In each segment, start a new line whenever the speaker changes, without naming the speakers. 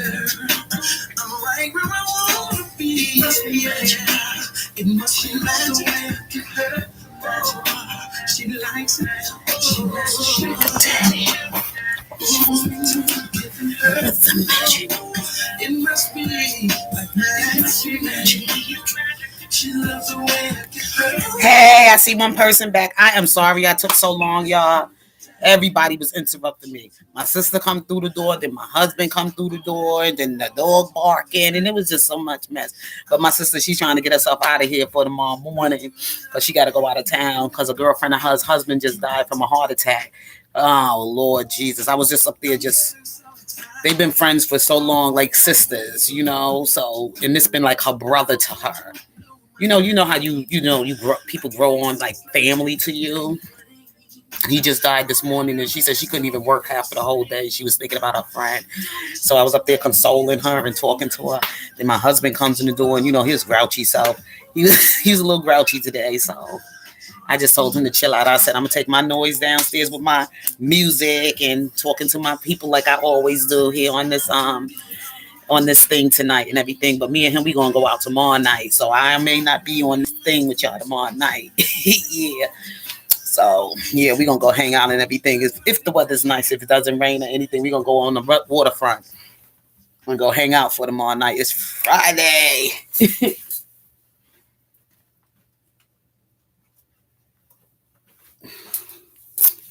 I'm right where I wanna be. It must be magic. Her. She likes it. She likes it. It must be like magic. She loves the way I get her. Hey, I see one person back. I am sorry I took so long, y'all. Everybody was interrupting me. My sister come through the door, then my husband come through the door, and then the dog barking, and it was just so much mess. But my sister, she's trying to get herself out of here for tomorrow morning because she got to go out of town because a girlfriend of hers husband just died from a heart attack. Oh, Lord Jesus. I was just up there they've been friends for so long, like sisters, so, and it's been like her brother to her. You know how you grow, people grow on like family to you. He just died this morning, and she said she couldn't even work half of the whole day. She was thinking about her friend. So I was up there consoling her and talking to her. Then my husband comes in the door, and his grouchy self. He was a little grouchy today, so I just told him to chill out. I said, I'm going to take my noise downstairs with my music and talking to my people like I always do here on this thing tonight and everything. But me and him, we going to go out tomorrow night. So I may not be on this thing with y'all tomorrow night. Yeah. So, yeah, we're going to go hang out and everything. If the weather's nice, if it doesn't rain or anything, we're going to go on the waterfront and go hang out for tomorrow night. It's Friday.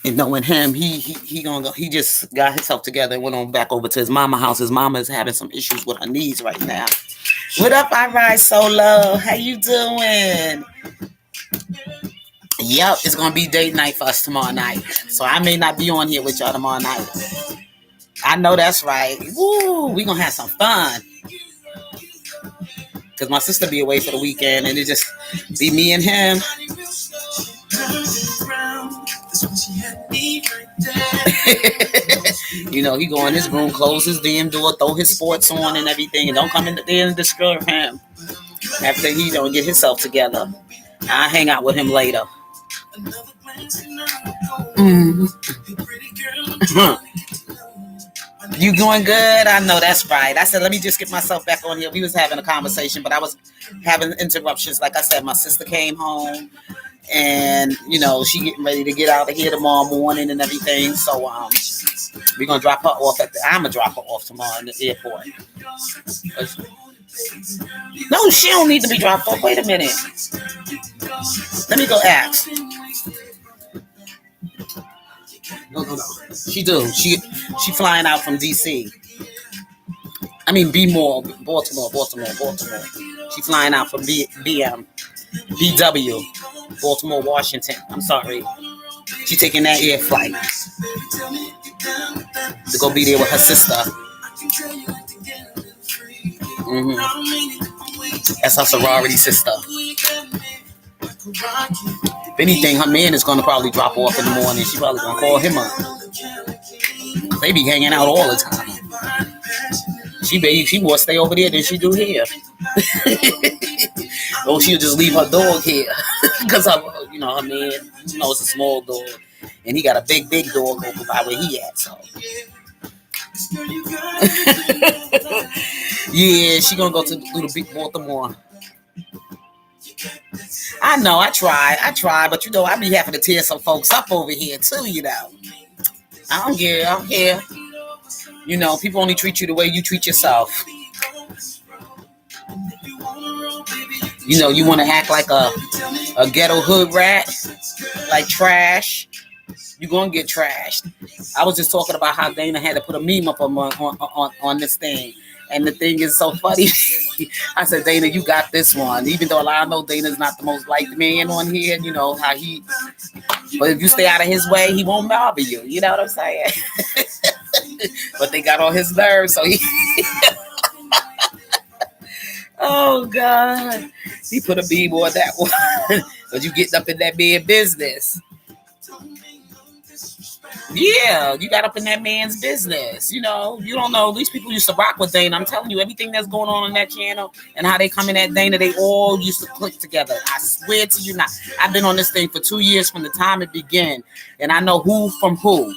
And knowing him, he gonna go. He just got himself together and went on back over to his mama's house. His mama is having some issues with her knees right now. What up, I Ride Solo? How you doing? Yep, it's gonna be date night for us tomorrow night. So I may not be on here with y'all tomorrow night. I know that's right. Woo, we gonna have some fun. Cause my sister be away for the weekend, and it just be me and him. He go in his room, close his damn door, throw his sports on and everything, and don't come in there and disturb him. After he don't get himself together, I hang out with him later. You going good? I know that's right. I said, let me just get myself back on here. We was having a conversation, but I was having interruptions. Like I said, my sister came home. And, she getting ready to get out of here tomorrow morning and everything. So, we're going to drop her off I'm going to drop her off tomorrow in the airport. No, she don't need to be dropped off. Wait a minute. Let me go ask. No. She do. She flying out from D.C. I mean, Baltimore. She flying out from BW, Baltimore, Washington. I'm sorry. She taking that air flight to go be there with her sister. That's her sorority sister. If anything, her man is going to probably drop off in the morning. She probably going to call him up. They be hanging out all the time. She more stay over there than she do here. Or she'll just leave her dog here. Because her man, it's a small dog. And he got a big dog over by where he at, so. Yeah, she gonna go through the big Baltimore. I know, I try, but I be having to tear some folks up over here too, I don't care, I'm here. People only treat you the way you treat yourself. You want to act like a ghetto hood rat, like trash. You're going to get trashed. I was just talking about how Dana had to put a meme up on this thing. And the thing is so funny. I said, Dana, you got this one. Even though I know Dana's not the most liked man on here, how he... But if you stay out of his way, he won't bother you. You know what I'm saying? But they got on his nerves, so he... Oh, God. He put a beam on that one. Because you getting up in that man's business. Yeah, you got up in that man's business. You don't know. These people used to rock with Dana. I'm telling you, everything that's going on that channel and how they come in at Dana, they all used to click together. I swear to you not. I've been on this thing for 2 years from the time it began. And I know who from who.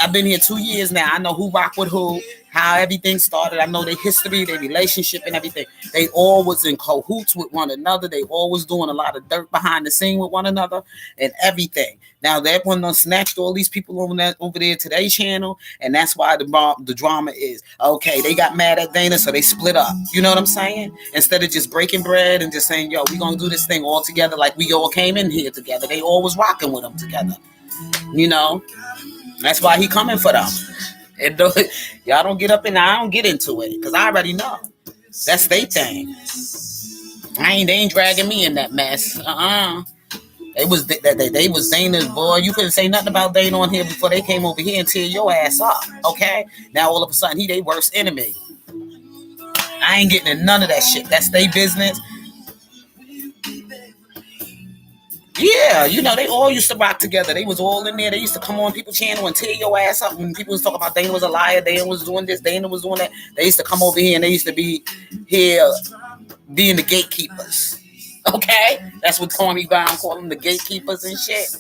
I've been here 2 years now. I know who rock with who, how everything started. I know their history, their relationship, and everything. They all was in cahoots with one another. They always doing a lot of dirt behind the scene with one another and everything. Now that one done snatched all these people over there to their channel, and that's why the drama is okay. They got mad at Dana, so they split up. You know what I'm saying? Instead of just breaking bread and just saying, "Yo, we gonna do this thing all together," like we all came in here together. They all was rocking with them together. You know. That's why he coming for them. And y'all don't get up and I don't get into it because I already know that's their thing. They ain't dragging me in that mess. They was Dana's boy. You couldn't say nothing about Dana on here before they came over here and tear your ass up. Okay, now all of a sudden he their worst enemy. I ain't getting in none of that shit. That's their business. Yeah, you know, they all used to rock together. They was all in there. They used to come on people's channel and tear your ass up. When people was talking about Dana was a liar, Dana was doing this, Dana was doing that. They used to come over here and they used to be here being the gatekeepers. Okay? That's what Tony Brown called them, the gatekeepers and shit.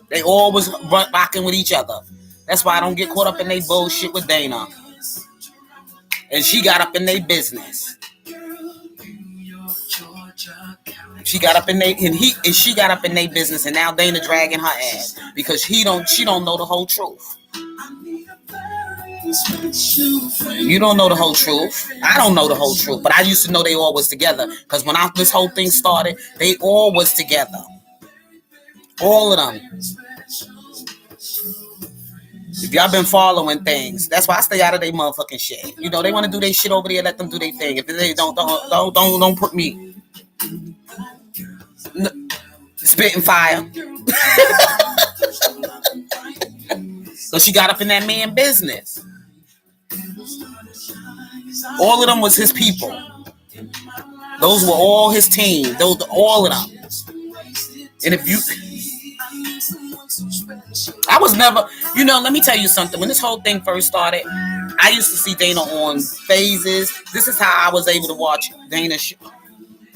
They all was rocking with each other. That's why I don't get caught up in their bullshit with Dana. And she got up in their business. She got up in she got up in their business, and now Dana dragging her ass because she don't know the whole truth. You don't know the whole truth. I don't know the whole truth, but I used to know they all was together because when this whole thing started, they all was together. All of them. If y'all been following things, that's why I stay out of their motherfucking shit. You know, they want to do their shit over there, let them do their thing. If they don't put me spitting fire. So she got up in that man business. All of them was his people. Those were all his team. All of them. And if you, I was never, you know, let me tell you something. When this whole thing first started, I used to see Dana on phases. This is how I was able to watch Dana show.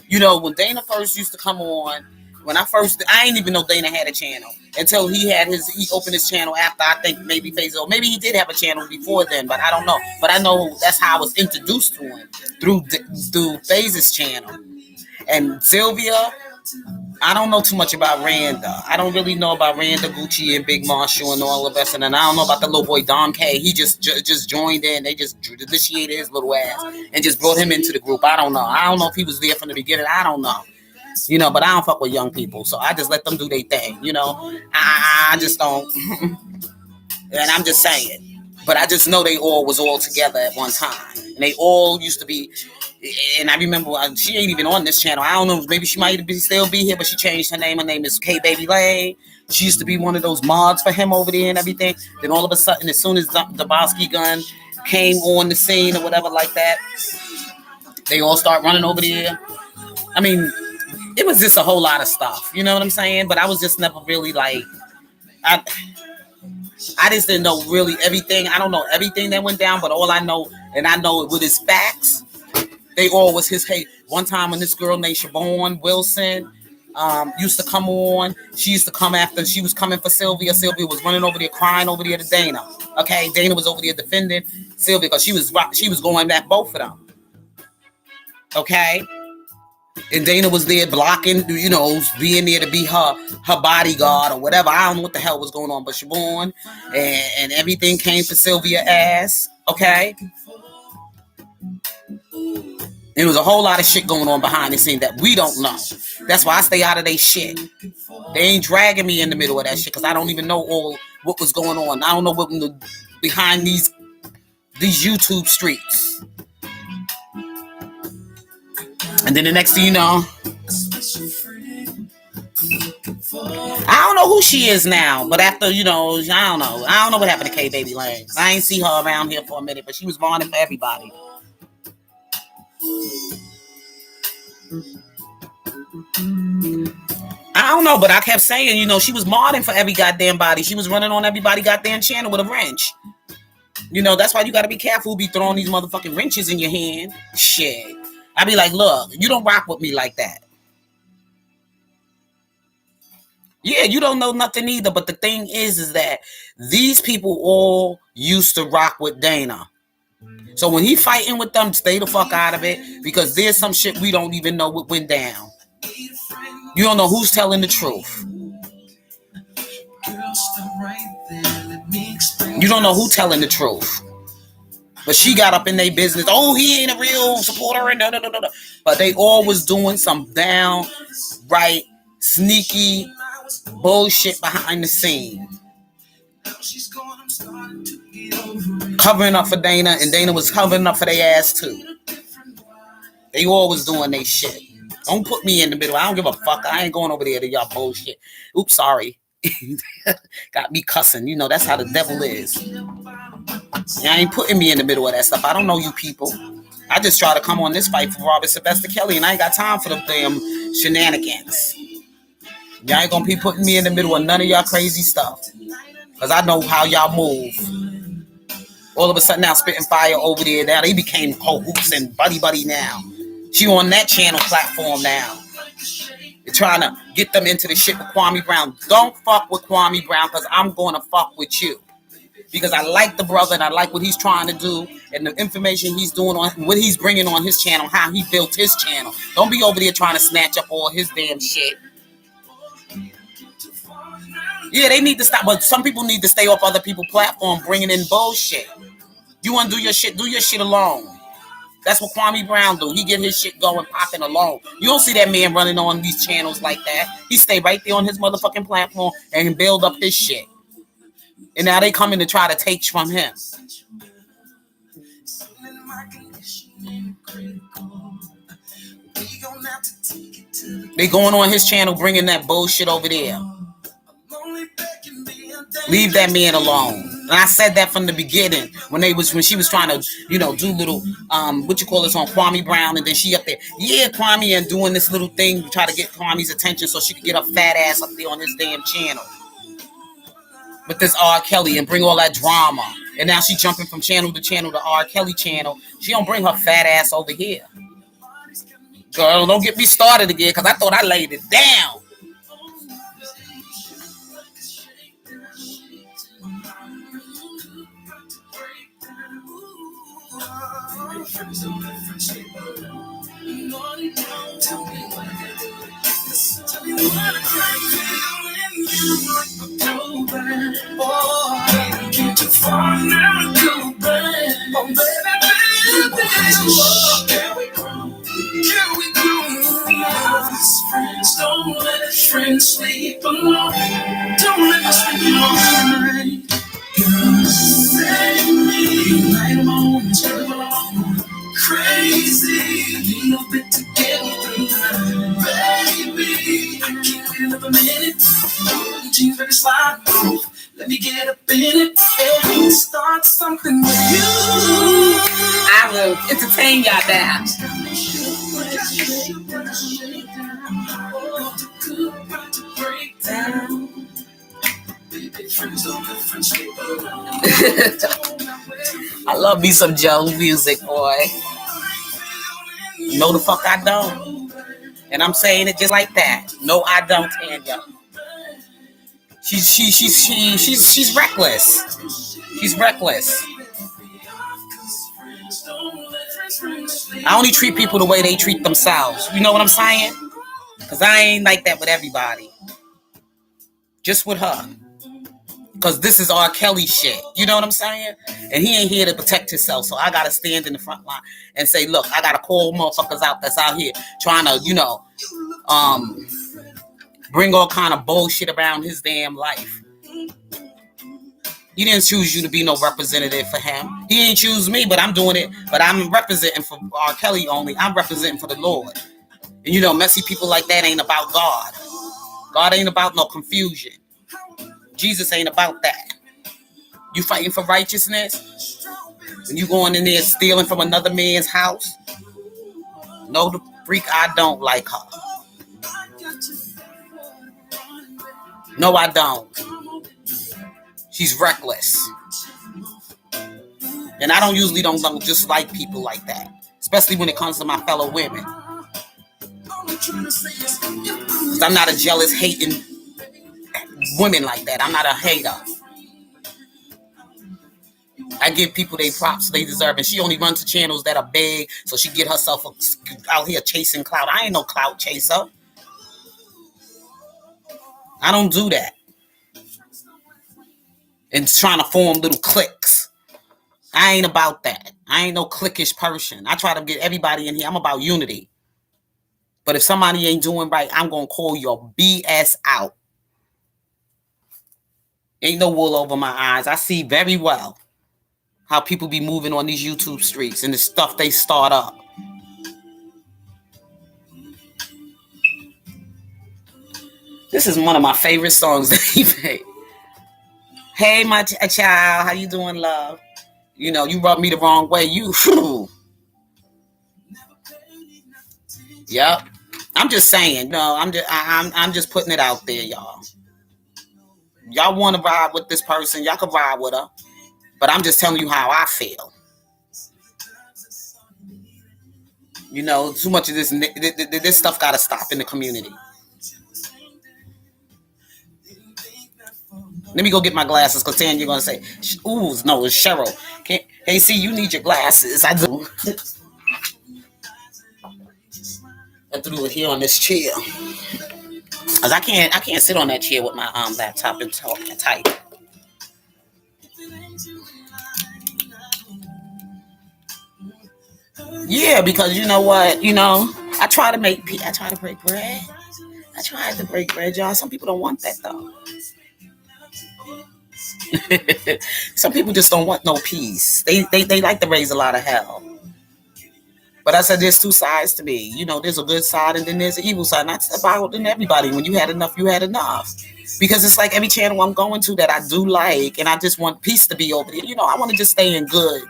You know, when Dana first used to come on, I didn't even know Dana had a channel until he opened his channel after I think maybe phases. Or maybe he did have a channel before then, but I don't know. But I know that's how I was introduced to him through Phases' channel. And Sylvia, I don't know too much about Randa. I don't really know about Randa, Gucci, and Big Marshall and all of us. And then I don't know about the little boy Dom K. He just joined in. They just initiated his little ass and just brought him into the group. I don't know. I don't know if he was there from the beginning. I don't know. You know, but I don't fuck with young people, so I just let them do their thing. You know, I just don't. And I'm just saying. But I just know they all was all together at one time, and they all used to be. And I remember she ain't even on this channel. I don't know. Maybe she might still be here, but she changed her name. Her name is K Baby Lane. She used to be one of those mods for him over there and everything. Then all of a sudden, as soon as the Bosky gun came on the scene or whatever like that, they all start running over there. I mean, it was just a whole lot of stuff. You know what I'm saying? But I was just never really like, I just didn't know really everything. I don't know everything that went down, but all I know, and I know with his facts, they all was his hate. One time when this girl named Siobhan Wilson used to come on, she used to come after she was coming for Sylvia. Sylvia was running over there crying over there to Dana. Okay, Dana was over there defending Sylvia because she was going at both of them. Okay. And Dana was there blocking, you know, being there to be her bodyguard or whatever. I don't know what the hell was going on, but Siobhan and everything came for Sylvia ass. Okay. There was a whole lot of shit going on behind the scene that we don't know. That's why I stay out of their shit. They ain't dragging me in the middle of that shit because I don't even know all what was going on. I don't know what behind these YouTube streets. And then the next thing you know, I don't know who she is now. But after, you know, I don't know what happened to K Baby Lane. I ain't see her around here for a minute, but she was bonding for everybody. I don't know, but I kept saying, you know, she was modding for every goddamn body. She was running on everybody goddamn channel with a wrench. You know, that's why you got to be careful who be throwing these motherfucking wrenches in your hand. Shit. I be like, look, you don't rock with me like that. Yeah, you don't know nothing either. But the thing is that these people all used to rock with Dana. So when he fighting with them, stay the fuck out of it, because there's some shit we don't even know what went down. You don't know who's telling the truth. You don't know who telling the truth. But she got up in their business. Oh, he ain't a real supporter. And But they always doing some downright sneaky bullshit behind the scene. Covering up for Dana, and Dana was covering up for their ass too. They always doing their shit. Don't put me in the middle. I don't give a fuck. I ain't going over there to y'all bullshit. Oops, sorry. Got me cussing. You know, that's how the devil is. I ain't putting me in the middle of that stuff. I don't know you people. I just try to come on this fight for Robert Sylvester Kelly, and I ain't got time for the damn shenanigans. Y'all ain't gonna be putting me in the middle of none of y'all crazy stuff, because I know how y'all move. All of a sudden now spitting fire over there. Now they became co-hoops and buddy now. She on that channel platform now. They're trying to get them into the shit with Kwame Brown. Don't fuck with Kwame Brown, because I'm going to fuck with you. Because I like the brother and I like what he's trying to do and the information he's doing on what he's bringing on his channel, how he built his channel. Don't be over there trying to snatch up all his damn shit. Yeah, they need to stop, but some people need to stay off other people's platform bringing in bullshit. You want to do your shit alone. That's what Kwame Brown do. He get his shit going, popping alone. You don't see that man running on these channels like that. He stay right there on his motherfucking platform and build up his shit. And now they coming to try to take from him. They going on his channel bringing that bullshit over there. Leave that man alone. And I said that from the beginning when she was trying to, do little on Kwame Brown, and then she up there, yeah, Kwame, and doing this little thing to try to get Kwame's attention so she could get her fat ass up there on his damn channel. With this R. Kelly and bring all that drama. And now she jumping from channel to R. Kelly channel. She don't bring her fat ass over here. Girl, don't get me started again, because I thought I laid it down. Don't let a friend sleep alone. Don't let us sleep alone. Save me, night alone, crazy. Need a bit to get me through, baby. I can't wait another minute. Jeans ready to slide off. Let me get up in it and start something with you. I will entertain y'all now. I love me some Joe music, boy. No, the fuck I don't. And I'm saying it just like that. No, I don't, Tanya. She's reckless. She's reckless. I only treat people the way they treat themselves. You know what I'm saying? Because I ain't like that with everybody. Just with her. Because this is R. Kelly shit. You know what I'm saying? And he ain't here to protect himself. So I got to stand in the front line and say, look, I got to call motherfuckers out that's out here trying to, bring all kind of bullshit around his damn life. He didn't choose you to be no representative for him. He ain't choose me, but I'm doing it. But I'm representing for R. Kelly only. I'm representing for the Lord. And messy people like that ain't about God. God ain't about no confusion. Jesus ain't about that. You fighting for righteousness? And you going in there stealing from another man's house? No, the freak, I don't like her. No, I don't. She's reckless. And I don't usually don't just like people like that. Especially when it comes to my fellow women. I'm not a jealous, hating women like that. I'm not a hater. I give people their props they deserve, and she only runs to channels that are big, so she get herself out here chasing clout. I ain't no clout chaser. I don't do that. And trying to form little cliques. I ain't about that. I ain't no cliquish person. I try to get everybody in here. I'm about unity. But if somebody ain't doing right, I'm going to call your BS out. Ain't no wool over my eyes. I see very well how people be moving on these YouTube streets and the stuff they start up. This is one of my favorite songs that he made. Hey, my child, how you doing, love? You know, you rubbed me the wrong way. Yep. I'm just saying. No, I'm just putting it out there, y'all. Y'all want to ride with this person, y'all can ride with her. But I'm just telling you how I feel. You know, too much of this stuff got to stop in the community. Let me go get my glasses, because Tanya, you're going to say, ooh, no, it's Cheryl. Hey, see, you need your glasses. I do. I threw it here on this chair. Because I can't sit on that chair with my laptop and talk and type. Yeah, because you know what? You know, I try to break bread. I tried to break bread, y'all. Some people don't want that, though. Some people just don't want no peace. They like to raise a lot of hell. But I said there's two sides to me. You know, there's a good side and then there's an evil side. Not about everybody. When you had enough, you had enough. Because it's like every channel I'm going to that I do like, and I just want peace to be over there. You know, I want to just stay in good.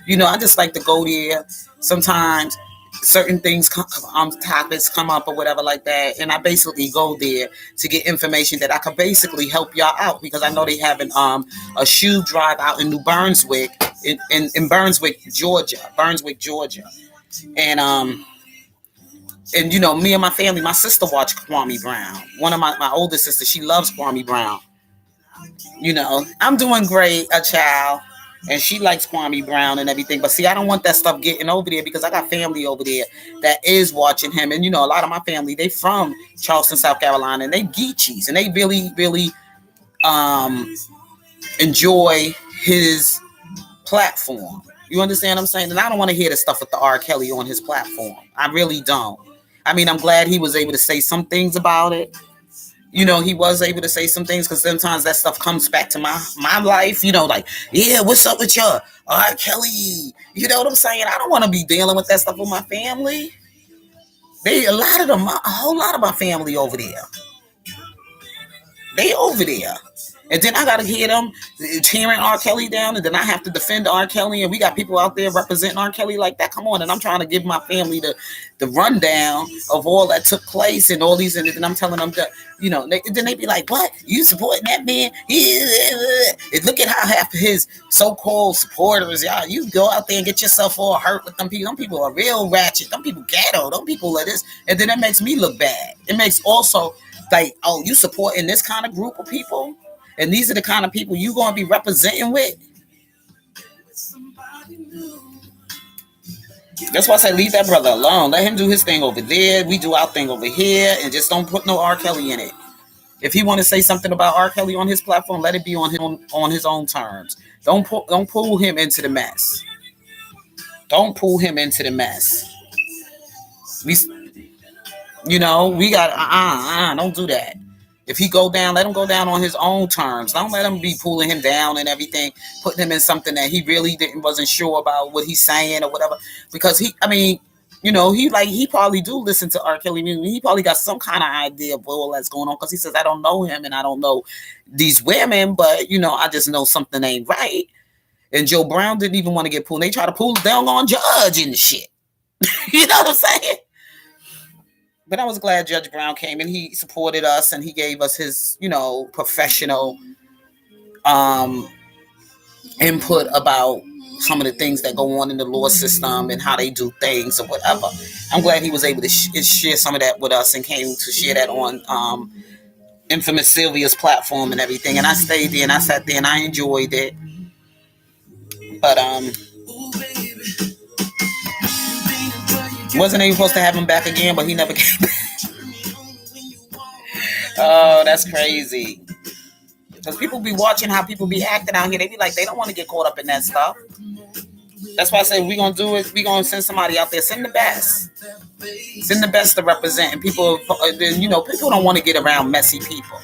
You know, I just like to go there. Sometimes certain things, topics come up or whatever like that, and I basically go there to get information that I can basically help y'all out, because I know they having a shoe drive out in New Brunswick, in Brunswick, Georgia. And you know, me and my family, my sister watched Kwame Brown. One of my older sisters, she loves Kwame Brown. You know, I'm doing great, a child. And she likes Kwame Brown and everything. But see, I don't want that stuff getting over there, because I got family over there that is watching him. And, you know, a lot of my family, they from Charleston, South Carolina. And they Geechies. And they really, really enjoy his platform. You understand what I'm saying? And I don't want to hear the stuff with the R. Kelly on his platform. I really don't. I mean, I'm glad he was able to say some things about it. You know, he was able to say some things, because sometimes that stuff comes back to my life. You know, like, yeah, what's up with your R. Kelly? You know what I'm saying? I don't want to be dealing with that stuff with my family. A whole lot of my family over there. They over there. And then I got to hear them tearing R. Kelly down, and then I have to defend R. Kelly, and we got people out there representing R. Kelly like that. Come on, and I'm trying to give my family the rundown of all that took place and all these, and then I'm telling them that, you know, then they be like, what? You supporting that man? And look at how half of his so-called supporters, y'all, you go out there and get yourself all hurt with them people. Them people are real ratchet. Them people ghetto. Them people are this. And then that makes me look bad. It makes also like, oh, you supporting this kind of group of people? And these are the kind of people you going to be representing with? That's why I say leave that brother alone. Let him do his thing over there. We do our thing over here. And just don't put no R. Kelly in it. If he want to say something about R. Kelly on his platform, let it be on his own terms. Don't pull him into the mess. Don't pull him into the mess. We got, don't do that. If he go down, let him go down on his own terms. Don't let him be pulling him down and everything, putting him in something that he really wasn't sure about what he's saying or whatever. Because he probably do listen to R. Kelly music. He probably got some kind of idea of all that's going on, because he says, I don't know him and I don't know these women, but, you know, I just know something ain't right. And Joe Brown didn't even want to get pulled. They try to pull down on Judge and shit. You know what I'm saying? But I was glad Judge Brown came and he supported us and he gave us his, you know, professional input about some of the things that go on in the law system and how they do things or whatever. I'm glad he was able to share some of that with us and came to share that on infamous Sylvia's platform and everything, and I stayed there and I sat there and I enjoyed it. But wasn't even supposed to have him back again, but he never came back. Oh, that's crazy. Because people be watching how people be acting out here. They be like, they don't want to get caught up in that stuff. That's why I say we're going to do it. We're going to send somebody out there. Send the best. Send the best to represent. And people, people don't want to get around messy people.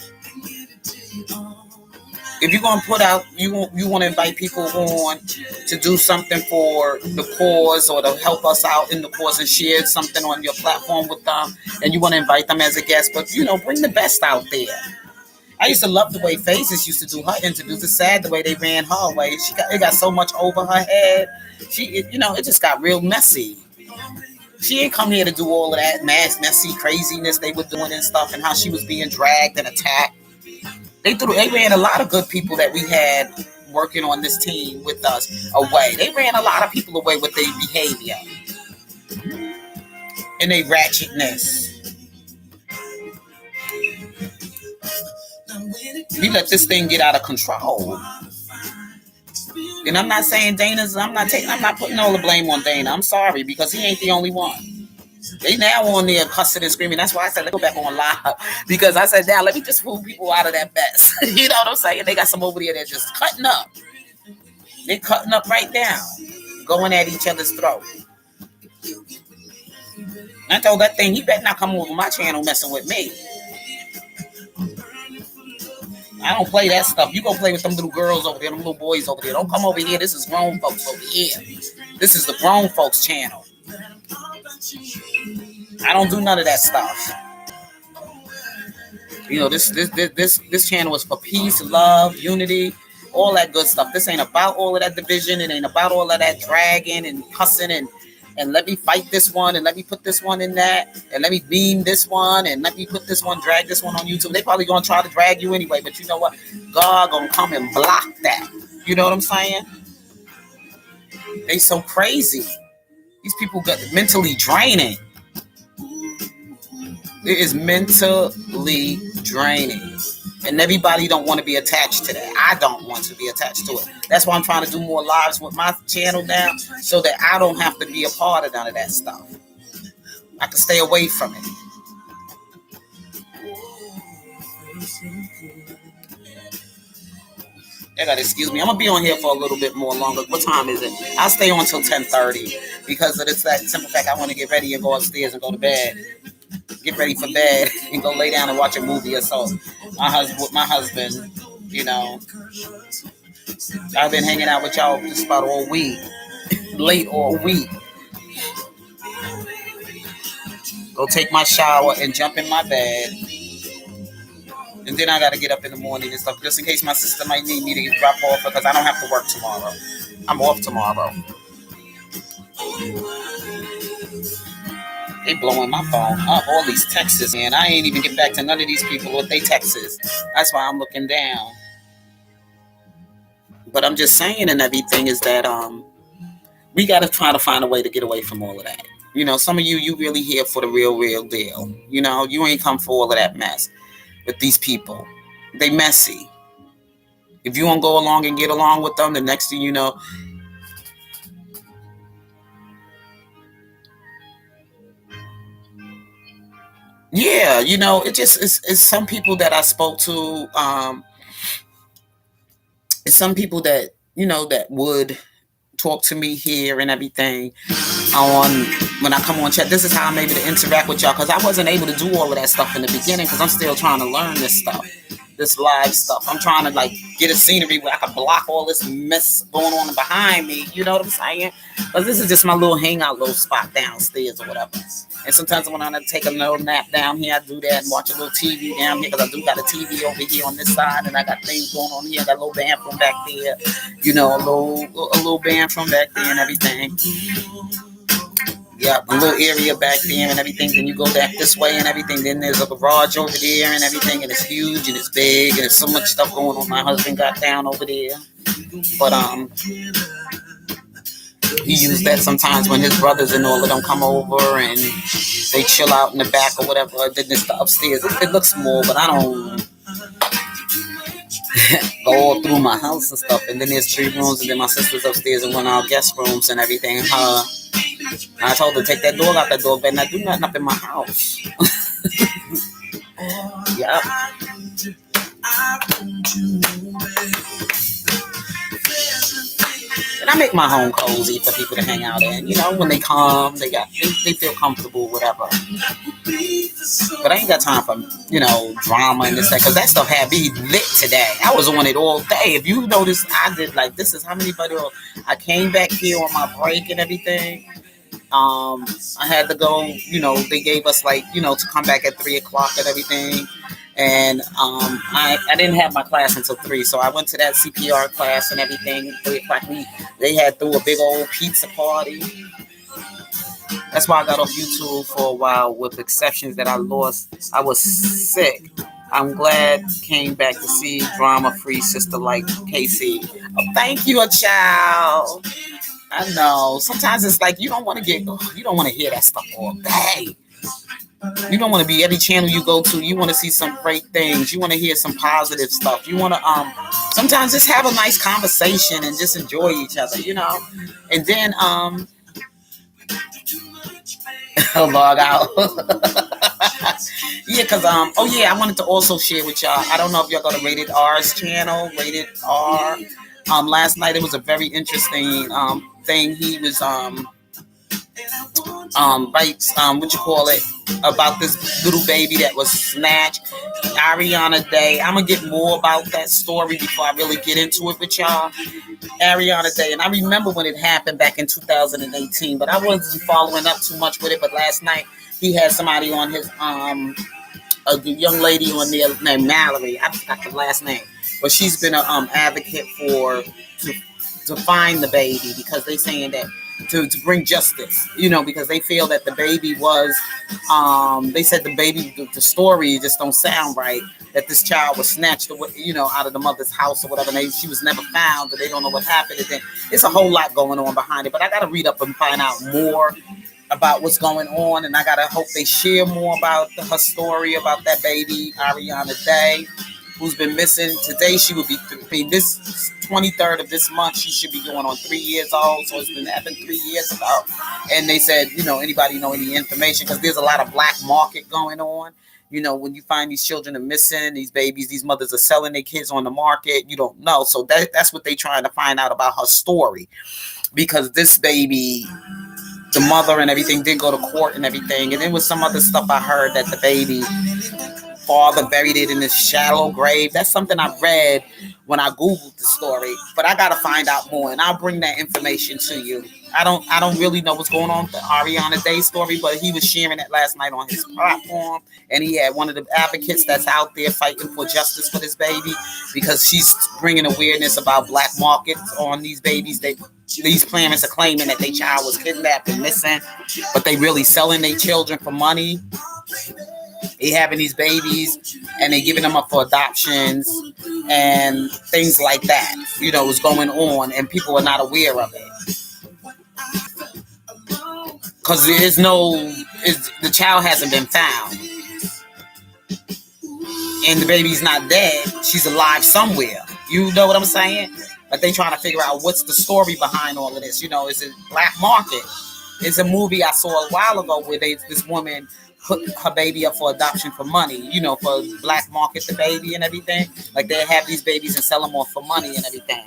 If you're going to put out, you want to invite people on to do something for the cause or to help us out in the cause and share something on your platform with them, and you want to invite them as a guest, but, bring the best out there. I used to love the way Phases used to do her interviews. It's sad the way they ran her way. It got so much over her head. It just got real messy. She ain't come here to do all of that messy craziness they were doing and stuff, and how she was being dragged and attacked. They ran a lot of good people that we had working on this team with us away. They ran a lot of people away with their behavior and their ratchetness. We let this thing get out of control. And I'm not saying I'm not putting all the blame on Dana. I'm sorry, because he ain't the only one. They now on there cussing and screaming. That's why I said, let's go back on live. Because I said, now let me just fool people out of that mess. You know what I'm saying? They got some over there that's just cutting up. They're cutting up right now. Going at each other's throat. I told that thing, he better not come over my channel messing with me. I don't play that stuff. You go play with them little girls over there, them little boys over there. Don't come over here. This is grown folks over here. This is the grown folks channel. I don't do none of that stuff. This channel is for peace, love, unity, all that good stuff. This ain't about all of that division. It ain't about all of that dragging and cussing and let me fight this one and let me put this one in that and let me beam this one and let me put this one, drag this one on YouTube. They probably gonna try to drag you anyway, but you know what? God gonna come and block that. You know what I'm saying? They so crazy. These people got mentally draining. It is mentally draining. And everybody don't want to be attached to that. I don't want to be attached to it. That's why I'm trying to do more lives with my channel now, so that I don't have to be a part of none of that stuff. I can stay away from it. You gotta excuse me. I'm gonna be on here for a little bit more longer. What time is it? I'll stay on till 10:30 because of this that simple fact. I want to get ready and go upstairs and go to bed. Get ready for bed and go lay down and watch a movie or so. My husband, I've been hanging out with y'all just about all week, late all week. Go take my shower and jump in my bed. And then I got to get up in the morning and stuff, just in case my sister might need me to drop off, because I don't have to work tomorrow. I'm off tomorrow. They blowing my phone up, all these texts, man. I ain't even get back to none of these people with they texts. That's why I'm looking down. But I'm just saying, and everything is that we got to try to find a way to get away from all of that. Some of you really here for the real deal. You ain't come for all of that mess with these people. They messy. If you won't go along and get along with them, the next thing you know, yeah, it just it's some people that I spoke to. It's some people that that would talk to me here and everything when I come on chat. This is how I'm able to interact with y'all, because I wasn't able to do all of that stuff in the beginning, because I'm still trying to learn this stuff, this live stuff. I'm trying to get a scenery where I can block all this mess going on behind me. You know what I'm saying? But this is just my little hangout, little spot downstairs or whatever. And sometimes when I take a little nap down here, I do that and watch a little TV down here, because I do got a TV over here on this side, and I got things going on here. I got a little band from back there, a little band from back there and everything. Yeah, a little area back there and everything. Then you go back this way and everything. Then there's a garage over there and everything, and it's huge and it's big and there's so much stuff going on. My husband got down over there, but he used that sometimes when his brothers and all of them come over and they chill out in the back or whatever. Then it's the upstairs. It looks small, but I don't go all through my house and stuff. And then there's 3 rooms, and then my sister's upstairs in one of our guest rooms and everything. I told her, take that dog out that door, better not do nothing up in my house. Yep. And I make my home cozy for people to hang out in. You know, when they come, they feel comfortable, whatever. But I ain't got time for, drama and this, that, because that stuff had me lit today. I was on it all day. If you notice, I did like, this is how many videos. I came back here on my break and everything. I had to go, they gave us to come back at 3:00 and everything. And I didn't have my class until 3, so I went to that CPR class and everything. 3:00, they had threw a big old pizza party. That's why I got off YouTube for a while, with exceptions that I lost. I was sick. I'm glad came back to see drama-free sister like Casey. Oh, thank you, a child. I know. Sometimes it's like you don't want to hear that stuff all day. You don't want to be every channel you go to. You want to see some great things. You want to hear some positive stuff. You want to sometimes just have a nice conversation and just enjoy each other, And then log out. Yeah, because I wanted to also share with y'all. I don't know if y'all go to Rated R's channel, Rated R. Last night it was a very interesting thing. He was about this little baby that was snatched. Ariana Day. I'm gonna get more about that story before I really get into it with y'all. Ariana Day, and I remember when it happened back in 2018, but I wasn't following up too much with it. But last night he had somebody on his a young lady on there named Mallory. I forgot the last name, but she's been an advocate to find the baby, because they saying that to bring justice, because they feel that the baby was, they said the story just don't sound right, that this child was snatched away, out of the mother's house or whatever, and she was never found, and they don't know what happened, and then it's a whole lot going on behind it, but I got to read up and find out more about what's going on, and I got to hope they share more about her story about that baby, Ariana Day, who's been missing. Today she would be, this 23rd of this month, she should be going on 3 years old. So it's been happened 3 years ago. And they said, anybody know any information? Because there's a lot of black market going on. When you find these children are missing, these babies, these mothers are selling their kids on the market. You don't know. So that's what they're trying to find out about her story. Because this baby, the mother and everything did go to court and everything. And there was some other stuff I heard that the baby father buried it in this shallow grave. That's something I read when I Googled the story, but I got to find out more, and I'll bring that information to you. I don't really know what's going on with the Ariana Day story, but he was sharing it last night on his platform, and he had one of the advocates that's out there fighting for justice for this baby, because she's bringing awareness about black markets on these babies. These parents are claiming that their child was kidnapped and missing, but they really selling their children for money. They having these babies and they giving them up for adoptions and things like that. What's going on, and people are not aware of it. Because the child hasn't been found. And the baby's not dead. She's alive somewhere. You know what I'm saying? But they trying to figure out what's the story behind all of this. Is it black market? It's a movie I saw a while ago where this woman put her baby up for adoption for money, for black market the baby and everything. Like they have these babies and sell them off for money and everything.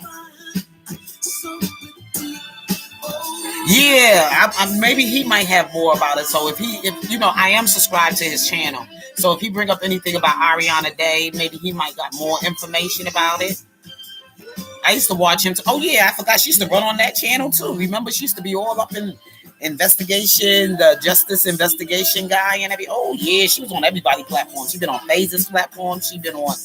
Yeah, maybe he might have more about it. So if I am subscribed to his channel. So if he bring up anything about Ariana Day, maybe he might got more information about it. I used to watch him. Oh yeah, I forgot she used to run on that channel too. Remember, she used to be all up in investigation, the justice investigation guy and everything. Oh yeah, she was on everybody's platform. She been on Phase's platform. She been on.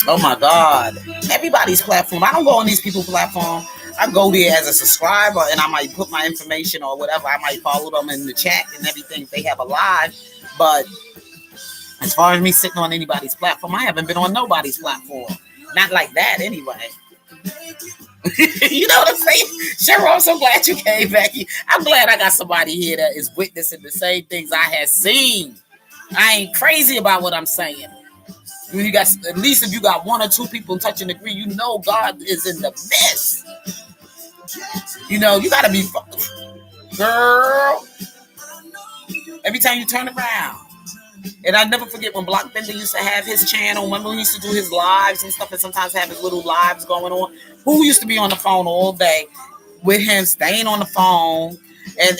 Oh my God, everybody's platform. I don't go on these people's platform. I go there as a subscriber, and I might put my information or whatever. I might follow them in the chat and everything if they have a live. But as far as me sitting on anybody's platform, I haven't been on nobody's platform. Not like that, anyway. You know what I'm saying? Cheryl, I'm so glad you came back. I'm glad I got somebody here that is witnessing the same things I have seen. I ain't crazy about what I'm saying. You got, at least if you got one or two people touch and agree, you know God is in the midst. You know, you gotta be, girl. Every time you turn around. And I never forget when Block Bender used to have his channel. Remember when he used to do his lives and stuff, and sometimes have his little lives going on? Who used to be on the phone all day with him, staying on the phone, and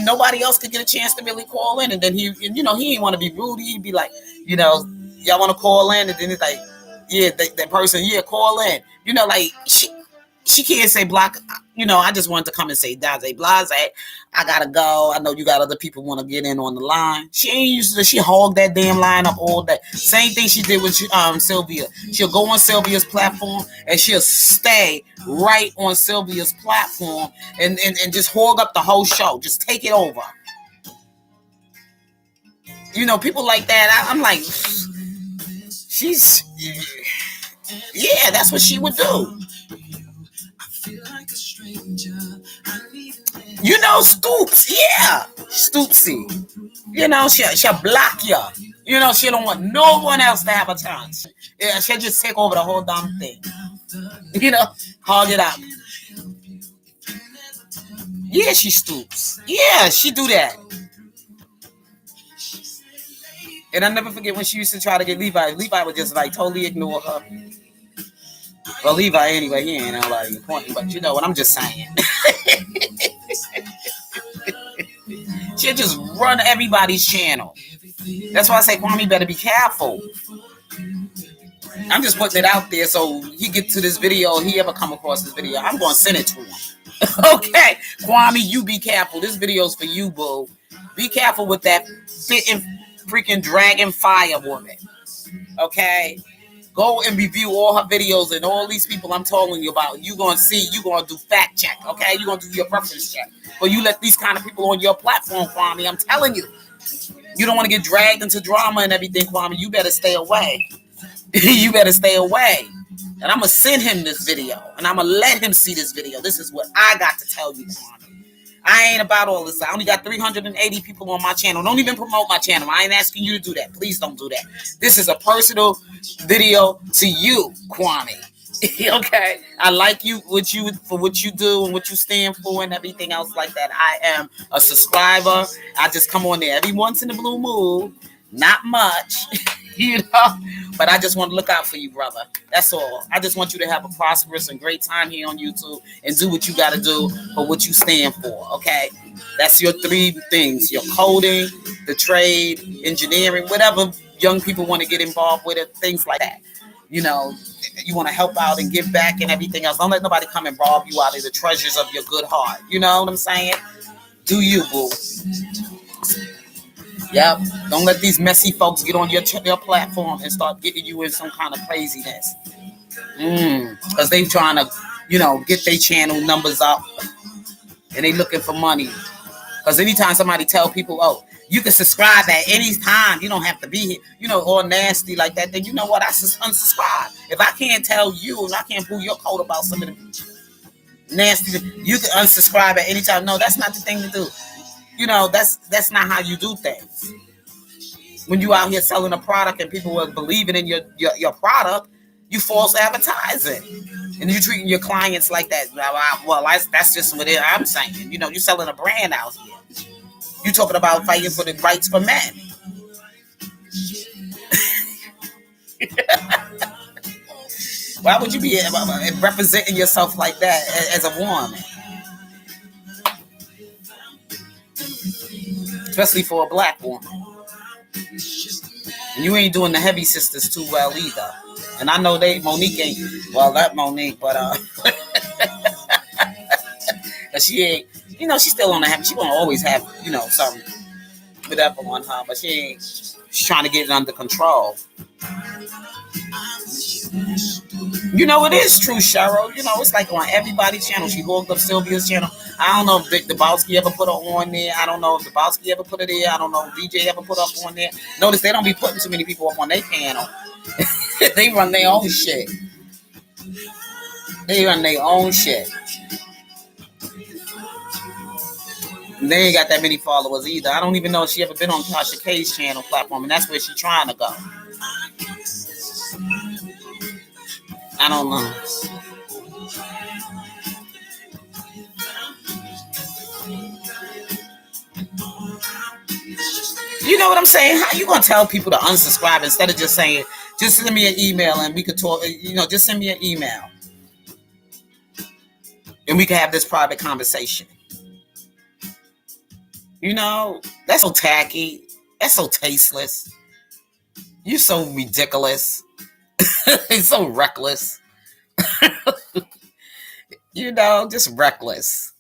nobody else could get a chance to really call in. And then he didn't want to be rude. He'd be like, y'all want to call in? And then it's like, yeah, that person, yeah, call in. Like she can't say Block. I just wanted to come and say Daze Blase. I gotta go. I know you got other people want to get in on the line. She ain't used to. She hogged that damn line up all day. Same thing she did with Sylvia. She'll go on Sylvia's platform and she'll stay right on Sylvia's platform and just hog up the whole show. Just take it over. People like that. I'm like, she's, yeah, that's what she would do. Stoops, yeah, Stoopsy. She'll block you. She don't want no one else to have a chance. Yeah, she'll just take over the whole damn thing. Hog it up. Yeah, she stoops. Yeah, she do that. And I never forget when she used to try to get Levi. Levi would just like totally ignore her. Well, Levi anyway, he ain't nobody important, but you know what I'm just saying. She'll just run everybody's channel. That's why I say Kwame better be careful. I'm just putting it out there so he get to this video. He ever come across this video, I'm going to send it to him. Okay, Kwame, you be careful. This video's for you, boo. Be careful with that spitting freaking dragon fire woman. Okay? Go and review all her videos and all these people I'm telling you about. You're going to see, you're going to do fact check, okay? You're going to do your preference check. But you let these kind of people on your platform, Kwame, I'm telling you. You don't want to get dragged into drama and everything, Kwame. You better stay away. You better stay away. And I'm going to send him this video. And I'm going to let him see this video. This is what I got to tell you, Kwame. I ain't about all this. I only got 380 people on my channel. Don't even promote my channel. I ain't asking you to do that. Please don't do that. This is a personal video to you, Kwame. Okay? I like you for what you do and what you stand for and everything else like that. I am a subscriber. I just come on there every once in a blue moon. Not much. But I just want to look out for you, brother. That's all. I just want you to have a prosperous and great time here on YouTube and do what you got to do for what you stand for, okay? That's your three things: your coding, the trade, engineering, whatever young people want to get involved with it, things like that. You want to help out and give back and everything else. Don't let nobody come and rob you out of the treasures of your good heart. You know what I'm saying? Do you, boo. Yep. Don't let these messy folks get on your platform and start getting you in some kind of craziness. Because they trying to, get their channel numbers up. And they looking for money. Because anytime somebody tell people, oh, you can subscribe at any time. You don't have to be here, all nasty like that. Then you know what? I unsubscribe. If I can't tell you and I can't pull your coat about some of the nasty, you can unsubscribe at any time. No, that's not the thing to do. That's not how you do things. When you out here selling a product and people are believing in your product, you false advertising. And you're treating your clients like that. Well, that's just what I'm saying. You're selling a brand out here. You're talking about fighting for the rights for men. Why would you be representing yourself like that as a woman? Especially for a black woman. And you ain't doing the heavy sisters too well either. And I know Monique ain't, well, not Monique, but she ain't, she's still on the heavy. She gonna always have, something, whatever on her, but she's trying to get it under control. It is true, Cheryl. It's like on everybody's channel. She hooked up Sylvia's channel. I don't know if Vic Dabowski ever put her on there. I don't know if Dabowski ever put her there. I don't know if DJ ever put up on there. Notice they don't be putting too many people up on their panel. They run their own shit. They ain't got that many followers either. I don't even know if she ever been on Tasha K's channel platform, and that's where she's trying to go. I don't know. You know what I'm saying? How you gonna tell people to unsubscribe instead of just saying, just send me an email and we could talk? You know, just send me an email and we can have this private conversation. You know, that's so tacky. That's so tasteless. You're so ridiculous. It's so reckless. You know, just reckless.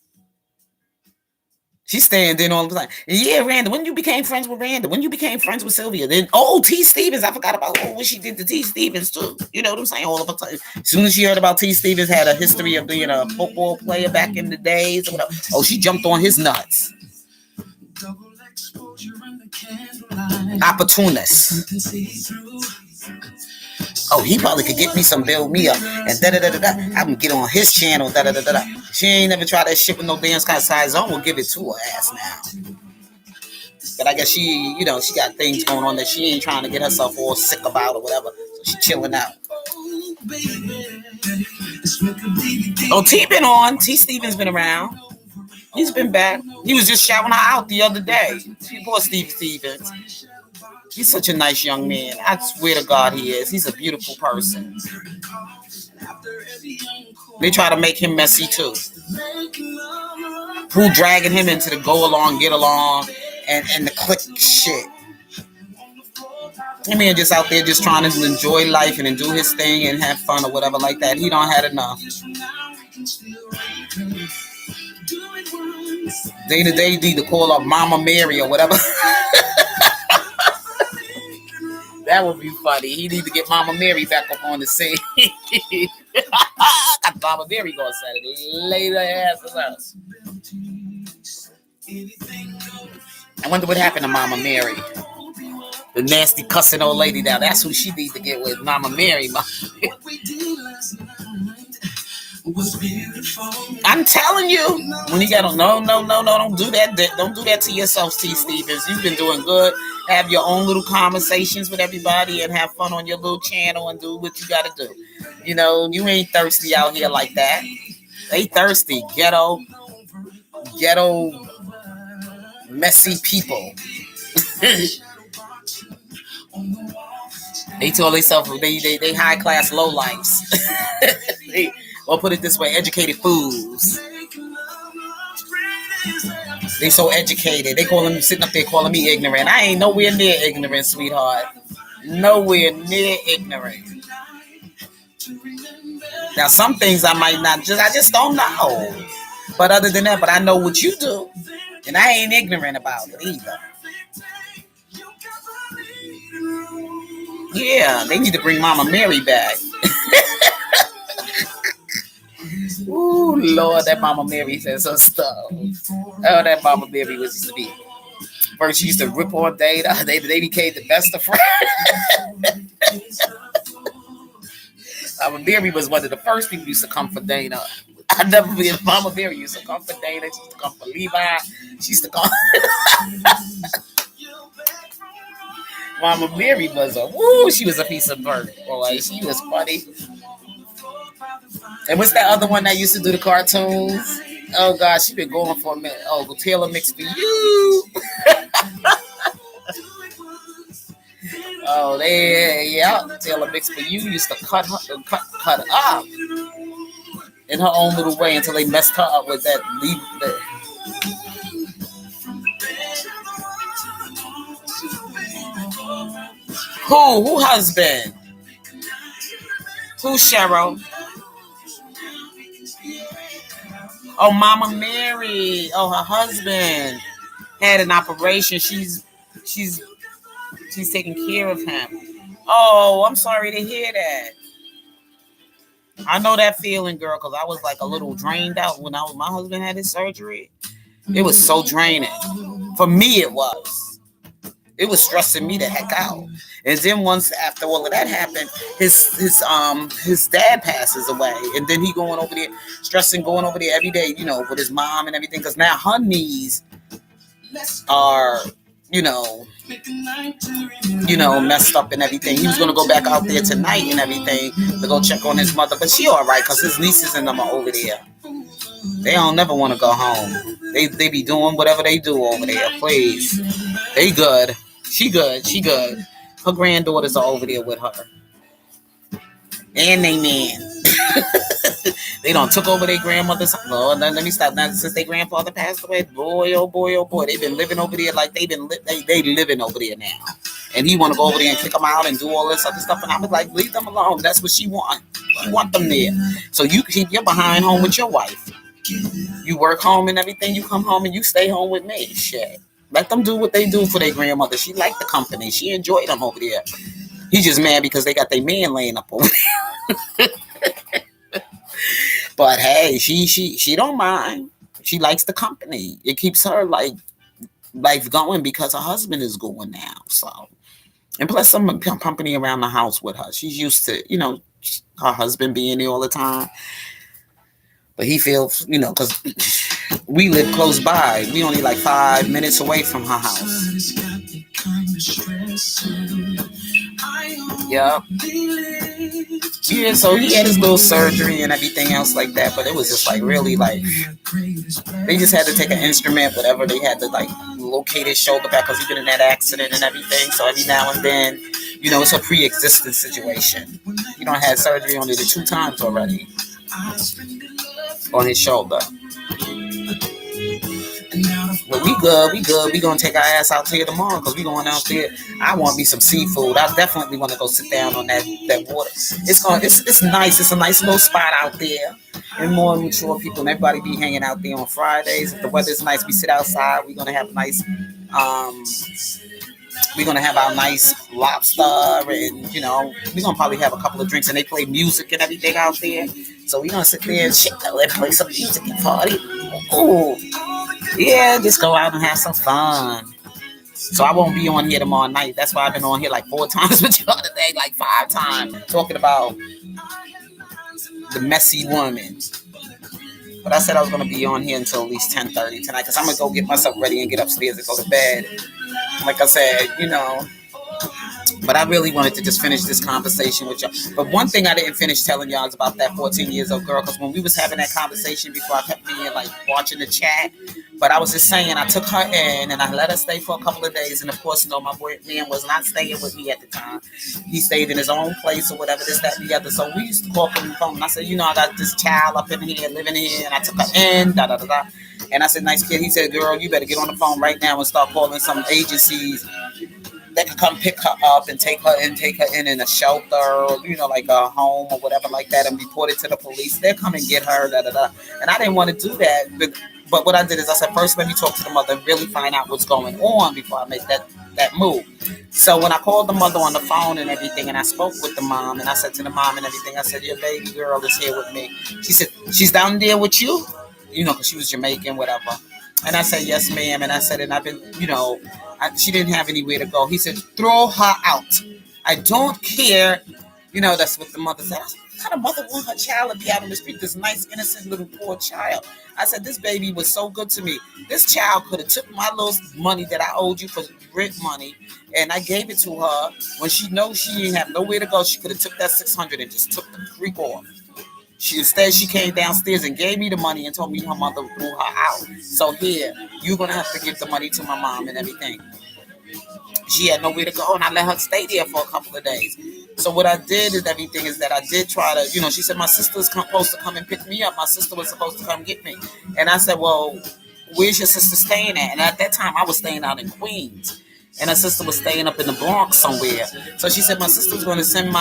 She's staying there all the time. Yeah, Randa, when you became friends with Randa, when you became friends with Sylvia, then T. Stevens, I forgot about what she did to T. Stevens too. You know what I'm saying? All of a sudden, as soon as she heard about T. Stevens had a history of being a football player back in the days, or whatever, she jumped on his nuts. Opportunist. He probably could get me some build me up and da-da-da-da-da. I'm gonna get on his channel, da-da-da-da-da. She ain't never tried that shit with no damn size zone. We'll give it to her ass now. But I guess she, you know, she got things going on that she ain't trying to get herself all sick about or whatever. So she chilling out. T been on. T. Stevens been around. He's been back. He was just shouting her out the other day. Poor Steve Stevens. He's such a nice young man. I swear to God he is. He's a beautiful person. They try to make him messy too. Who dragging him into the go along, get along, and the click shit. I mean, just out there just trying to enjoy life and do his thing and have fun or whatever like that. He don't had enough. They need to call up Mama Mary or whatever. That would be funny. He need to get Mama Mary back up on the scene. Got Mama Mary going Saturday. Later asses out. I wonder what happened to Mama Mary. The nasty cussing old lady down. That's who she needs to get with. Mama Mary. I'm telling you, when you got on, no, don't do that. Don't do that to yourself, T. Stevens. You've been doing good. Have your own little conversations with everybody and have fun on your little channel and do what you got to do. You know, you ain't thirsty out here like that. They thirsty, ghetto, messy people. They told themselves they high class low lives. Or put it this way, educated fools. They so educated. They sitting up there calling me ignorant. I ain't nowhere near ignorant, sweetheart. Nowhere near ignorant. Now, some things I might not I just don't know. But other than that, I know what you do. And I ain't ignorant about it either. Yeah, they need to bring Mama Mary back. Ooh, Lord, that Mama Mary says some stuff. Oh, that Mama Mary was used to be. First, she used to rip on Dana. They became the best of friends. Mama Mary was one of the first people who used to come for Dana. I never forget Mama Mary used to come for Dana. She used to come for Levi. She used to come. Mama Mary was she was a piece of bird. Boy, she was funny. And what's that other one that used to do the cartoons? Oh, gosh, she been going for a minute. Oh, Taylor Mix for You. Taylor Mix for You used to cut up in her own little way until they messed her up with that. Who husband? Who's Cheryl? Oh, Mama Mary. Oh, her husband had an operation. She's taking care of him. Oh, I'm sorry to hear that. I know that feeling, girl, because I was like a little drained out when my husband had his surgery. It was so draining. For me, it was. It was stressing me the heck out. And then once after all of that happened, his dad passes away, and then he going over there, going over there every day, you know, with his mom and everything. Because now her knees are you know, messed up and everything. He was gonna go back out there tonight and everything to go check on his mother, but she all right because his nieces and them are over there. They don't never want to go home. They be doing whatever they do over there. Please, they good. She good. She good. Her granddaughters are over there with her, and they man. They done took over their grandmother's. Lord, let me stop. Now, since their grandfather passed away, boy, oh boy, oh boy, they've been living over there like they living over there now. And he want to go over there and kick them out and do all this other stuff. And I was like, leave them alone. That's what she want. She want them there. So you keep your behind home with your wife. You work home and everything. You come home and you stay home with me. Shit. Let them do what they do for their grandmother. She liked the company. She enjoyed them over there. He's just mad because they got their man laying up over there. But hey, she don't mind. She likes the company. It keeps her like life going because her husband is going now. So, and plus some company around the house with her. She's used to, her husband being there all the time. But he feels, because we live close by. We only like 5 minutes away from her house. Yep. Yeah, so he had his little surgery and everything else like that, but it was just like really like they just had to take an instrument, whatever they had to like locate his shoulder back because he's been in that accident and everything. So every now and then, it's a pre-existing situation. He done had surgery on it 2 times already on his shoulder. But we good. We gonna take our ass out here tomorrow because we going out there. I want me some seafood. I definitely want to go sit down on that water. It's nice. It's a nice little spot out there. And more mature people and everybody be hanging out there on Fridays. If the weather's nice, we sit outside. We're gonna have a nice we're gonna have our nice lobster and we're gonna probably have a couple of drinks and they play music and everything out there. So we're gonna sit there and play some music and party. Oh, yeah, just go out and have some fun. So I won't be on here tomorrow night. That's why I've been on here like 4 times with y'all today, like 5 times, talking about the messy woman. But I said I was going to be on here until at least 10:30 tonight because I'm going to go get myself ready and get upstairs and go to bed. Like I said, But I really wanted to just finish this conversation with y'all. But one thing I didn't finish telling y'all is about that 14 years old girl. Because when we was having that conversation before, I kept being like watching the chat. But I was just saying, I took her in and I let her stay for a couple of days. And of course, my boyfriend was not staying with me at the time. He stayed in his own place or whatever, this, that, and the other. So we used to talk on the phone. And I said, I got this child up in here, living here. And I took her in, da-da-da-da. And I said, nice kid. He said, girl, you better get on the phone right now and start calling some agencies that can come pick her up and take her in a shelter, like a home or whatever like that, and report it to the police. They'll come and get her, da-da-da. And I didn't want to do that. But what I did is I said, first, let me talk to the mother and really find out what's going on before I make that move. So when I called the mother on the phone and everything, and I spoke with the mom, and I said to the mom and everything, I said, your baby girl is here with me. She said, she's down there with you? Because she was Jamaican, whatever. And I said, yes, ma'am. And I said, and I've been, she didn't have anywhere to go. He said, throw her out. I don't care. That's what the mother said. I said, what kind of mother want her child to be out on the street? This nice, innocent little poor child. I said, this baby was so good to me. This child could have took my little money that I owed you for rent money, and I gave it to her. When she knows she didn't have nowhere to go, she could have took that $600 and just took the freak off. Instead, she came downstairs and gave me the money and told me her mother threw her out. So here, you're going to have to give the money to my mom and everything. She had nowhere to go, and I let her stay there for a couple of days. So what I did is everything is that I did try to, she said, my sister's supposed to come and pick me up. My sister was supposed to come get me. And I said, well, where's your sister staying at? And at that time, I was staying out in Queens. And her sister was staying up in the Bronx somewhere. So she said, my sister's going to send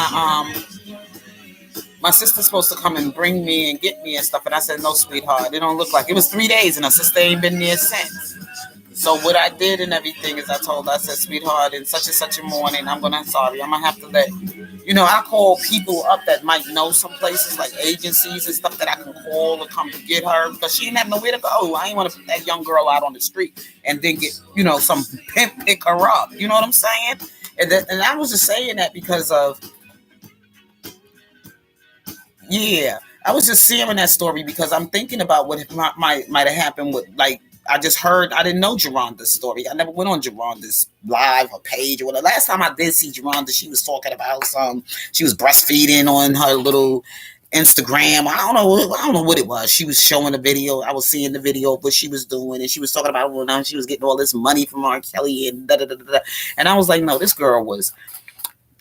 my sister's supposed to come and bring me and get me and stuff. And I said, no, sweetheart, it don't look like it was 3 days and her sister ain't been there since. So what I did and everything is I told her, I said, sweetheart, in such and such a morning, I'm going to have to let, I call people up that might know some places like agencies and stuff that I can call and come to get her because she didn't have nowhere to go. I ain't want to put that young girl out on the street and then get, some pimp pick her up. You know what I'm saying? And I was just saying that because of, I was just sharing that story because I'm thinking about what might have happened with, like, I just heard. I didn't know Geronda's story. I never went on Geronda's live or page or whatever. Last time I did see Geronda, she was talking about some. She was breastfeeding on her little Instagram. I don't know. I don't know what it was. She was showing a video. I was seeing the video of what she was doing, and she was talking about when she was getting all this money from R. Kelly and da da da da. And I was like, no, this girl was.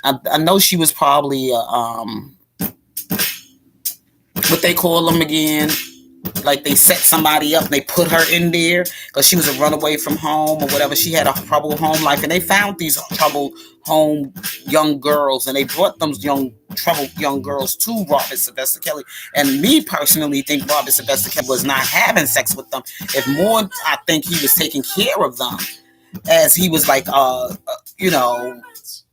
I know she was probably what they call them again. Like they set somebody up and they put her in there because she was a runaway from home or whatever. She had a troubled home life, and they found these troubled home young girls, and they brought them troubled young girls to Robert Sylvester Kelly. And me personally think Robert Sylvester Kelly was not having sex with them. If more, I think he was taking care of them as he was like you know,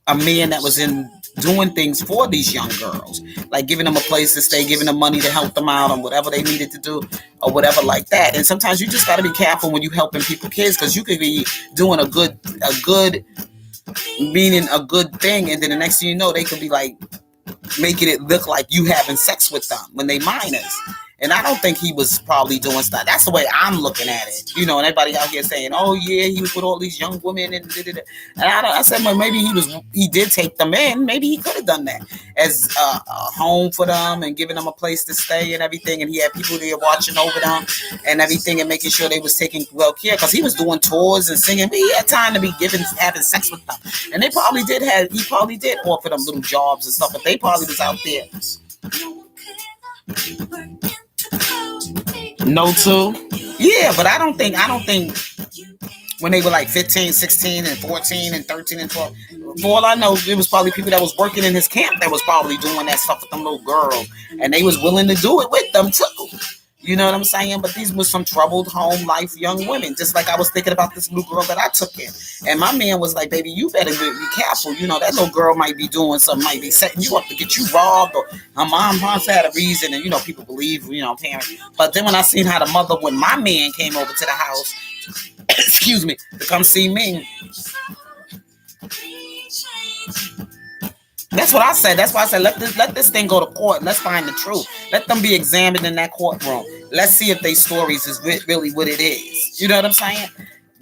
a man that was in doing things for these young girls, like giving them a place to stay, giving them money to help them out on whatever they needed to do or whatever like that. And sometimes you just got to be careful when you helping people kids, because you could be doing a good meaning a good thing, and then the next thing you know, they could be like making it look like you having sex with them when they minors. And I don't think he was probably doing stuff. That's the way I'm looking at it. You know, and everybody out here saying, oh, yeah, he was with all these young women. And I said, well, maybe he did take them in. Maybe he could have done that as a home for them and giving them a place to stay and everything. And he had people there watching over them and everything and making sure they was taking well care, because he was doing tours and singing. But he had time to be having sex with them. And he probably did offer them little jobs and stuff, but they probably was out there. No, too. Yeah, but I don't think when they were like 15, 16, and 14, and 13, and 12, for all I know, it was probably people that was working in his camp that was probably doing that stuff with them little girls, and they was willing to do it with them too. You know what I'm saying? But these were some troubled home life young women. Just like I was thinking about this little girl that I took in. And my man was like, baby, you better be careful. You know, that little girl might be doing something, might be setting you up to get you robbed. Or her mom had a reason. And, you know, people believe, you know, parents. But then when I seen how the mother, when my man came over to the house, excuse me, to come see me. That's what I said. That's why I said, let this thing go to court. Let's find the truth. Let them be examined in that courtroom. Let's see if their stories is really what it is. You know what I'm saying?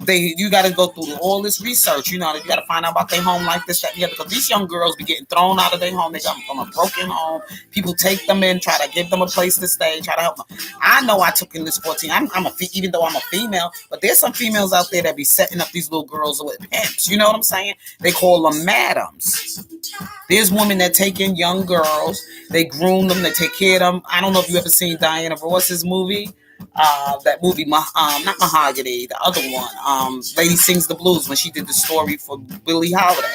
You got to go through all this research. You know, you got to find out about their home life, this, that, the other. Because these young girls be getting thrown out of their home. They come from a broken home. People take them in, try to give them a place to stay, try to help them. I know I took in this 14. Even though I'm a female, but there's some females out there that be setting up these little girls with pimps. You know what I'm saying? They call them madams. There's women that take in young girls. They groom them. They take care of them. I don't know if you ever seen Diana Ross's movie. That movie, not Mahogany, the other one, Lady Sings the Blues, when she did the story for Billie Holiday,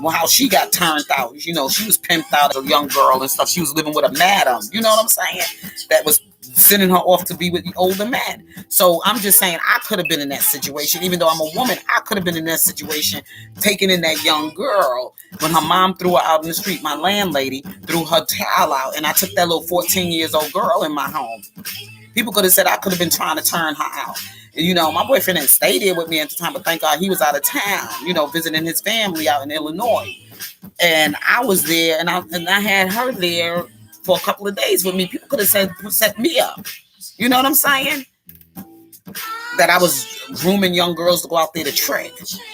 well, how she got turned out. You know, she was pimped out as a young girl and stuff. She was living with a madam, you know what I'm saying, that was sending her off to be with the older man. So I'm just saying, I could have been in that situation. Even though I'm a woman, I could have been in that situation, taking in that young girl when her mom threw her out in the street. My landlady threw her towel out, and I took that little 14 years old girl in my home. People could have said I could have been trying to turn her out. And, you know, my boyfriend didn't stay there with me at the time, but thank God he was out of town, you know, visiting his family out in Illinois. And I was there, and I had her there for a couple of days with me. People could have set me up. You know what I'm saying? That I was grooming young girls to go out there to trick.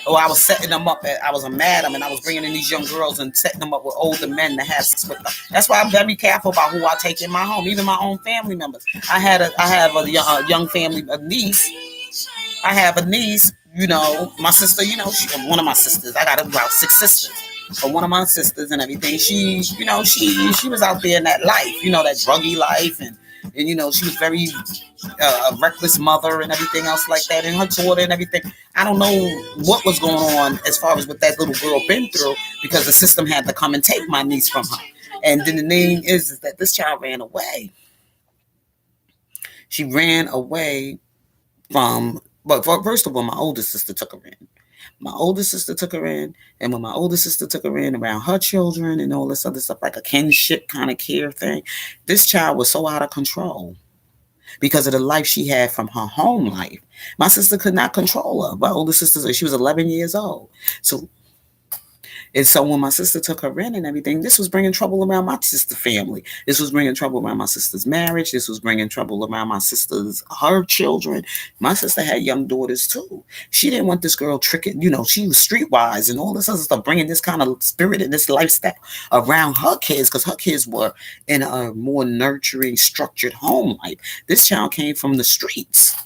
Or I was setting them up. I was a madam, and I was bringing in these young girls and setting them up with older men to have sex with them. That's why I'm very careful about who I take in my home, even my own family members. I have a young family, a niece. I have a niece, you know, my sister, you know, one of my sisters. I got about 6 sisters. But one of my sisters and everything, she was out there in that life, you know, that druggy life, and you know, she was very a reckless mother and everything else like that, and her daughter and everything. I don't know what was going on as far as what that little girl been through, because the system had to come and take my niece from her. And then the thing is that this child ran away. She ran away from, but first of all, my older sister took her in. My older sister took her in, and when my older sister took her in around her children and all this other stuff, like a kinship kind of care thing, this child was so out of control because of the life she had from her home life. My sister could not control her. My older sister, she was 11 years old. So And so when my sister took her in and everything, this was bringing trouble around my sister's family. This was bringing trouble around my sister's marriage. This was bringing trouble around her children. My sister had young daughters too. She didn't want this girl tricking, she was streetwise and all this other stuff, bringing this kind of spirit and this lifestyle around her kids because her kids were in a more nurturing, structured home life. This child came from the streets.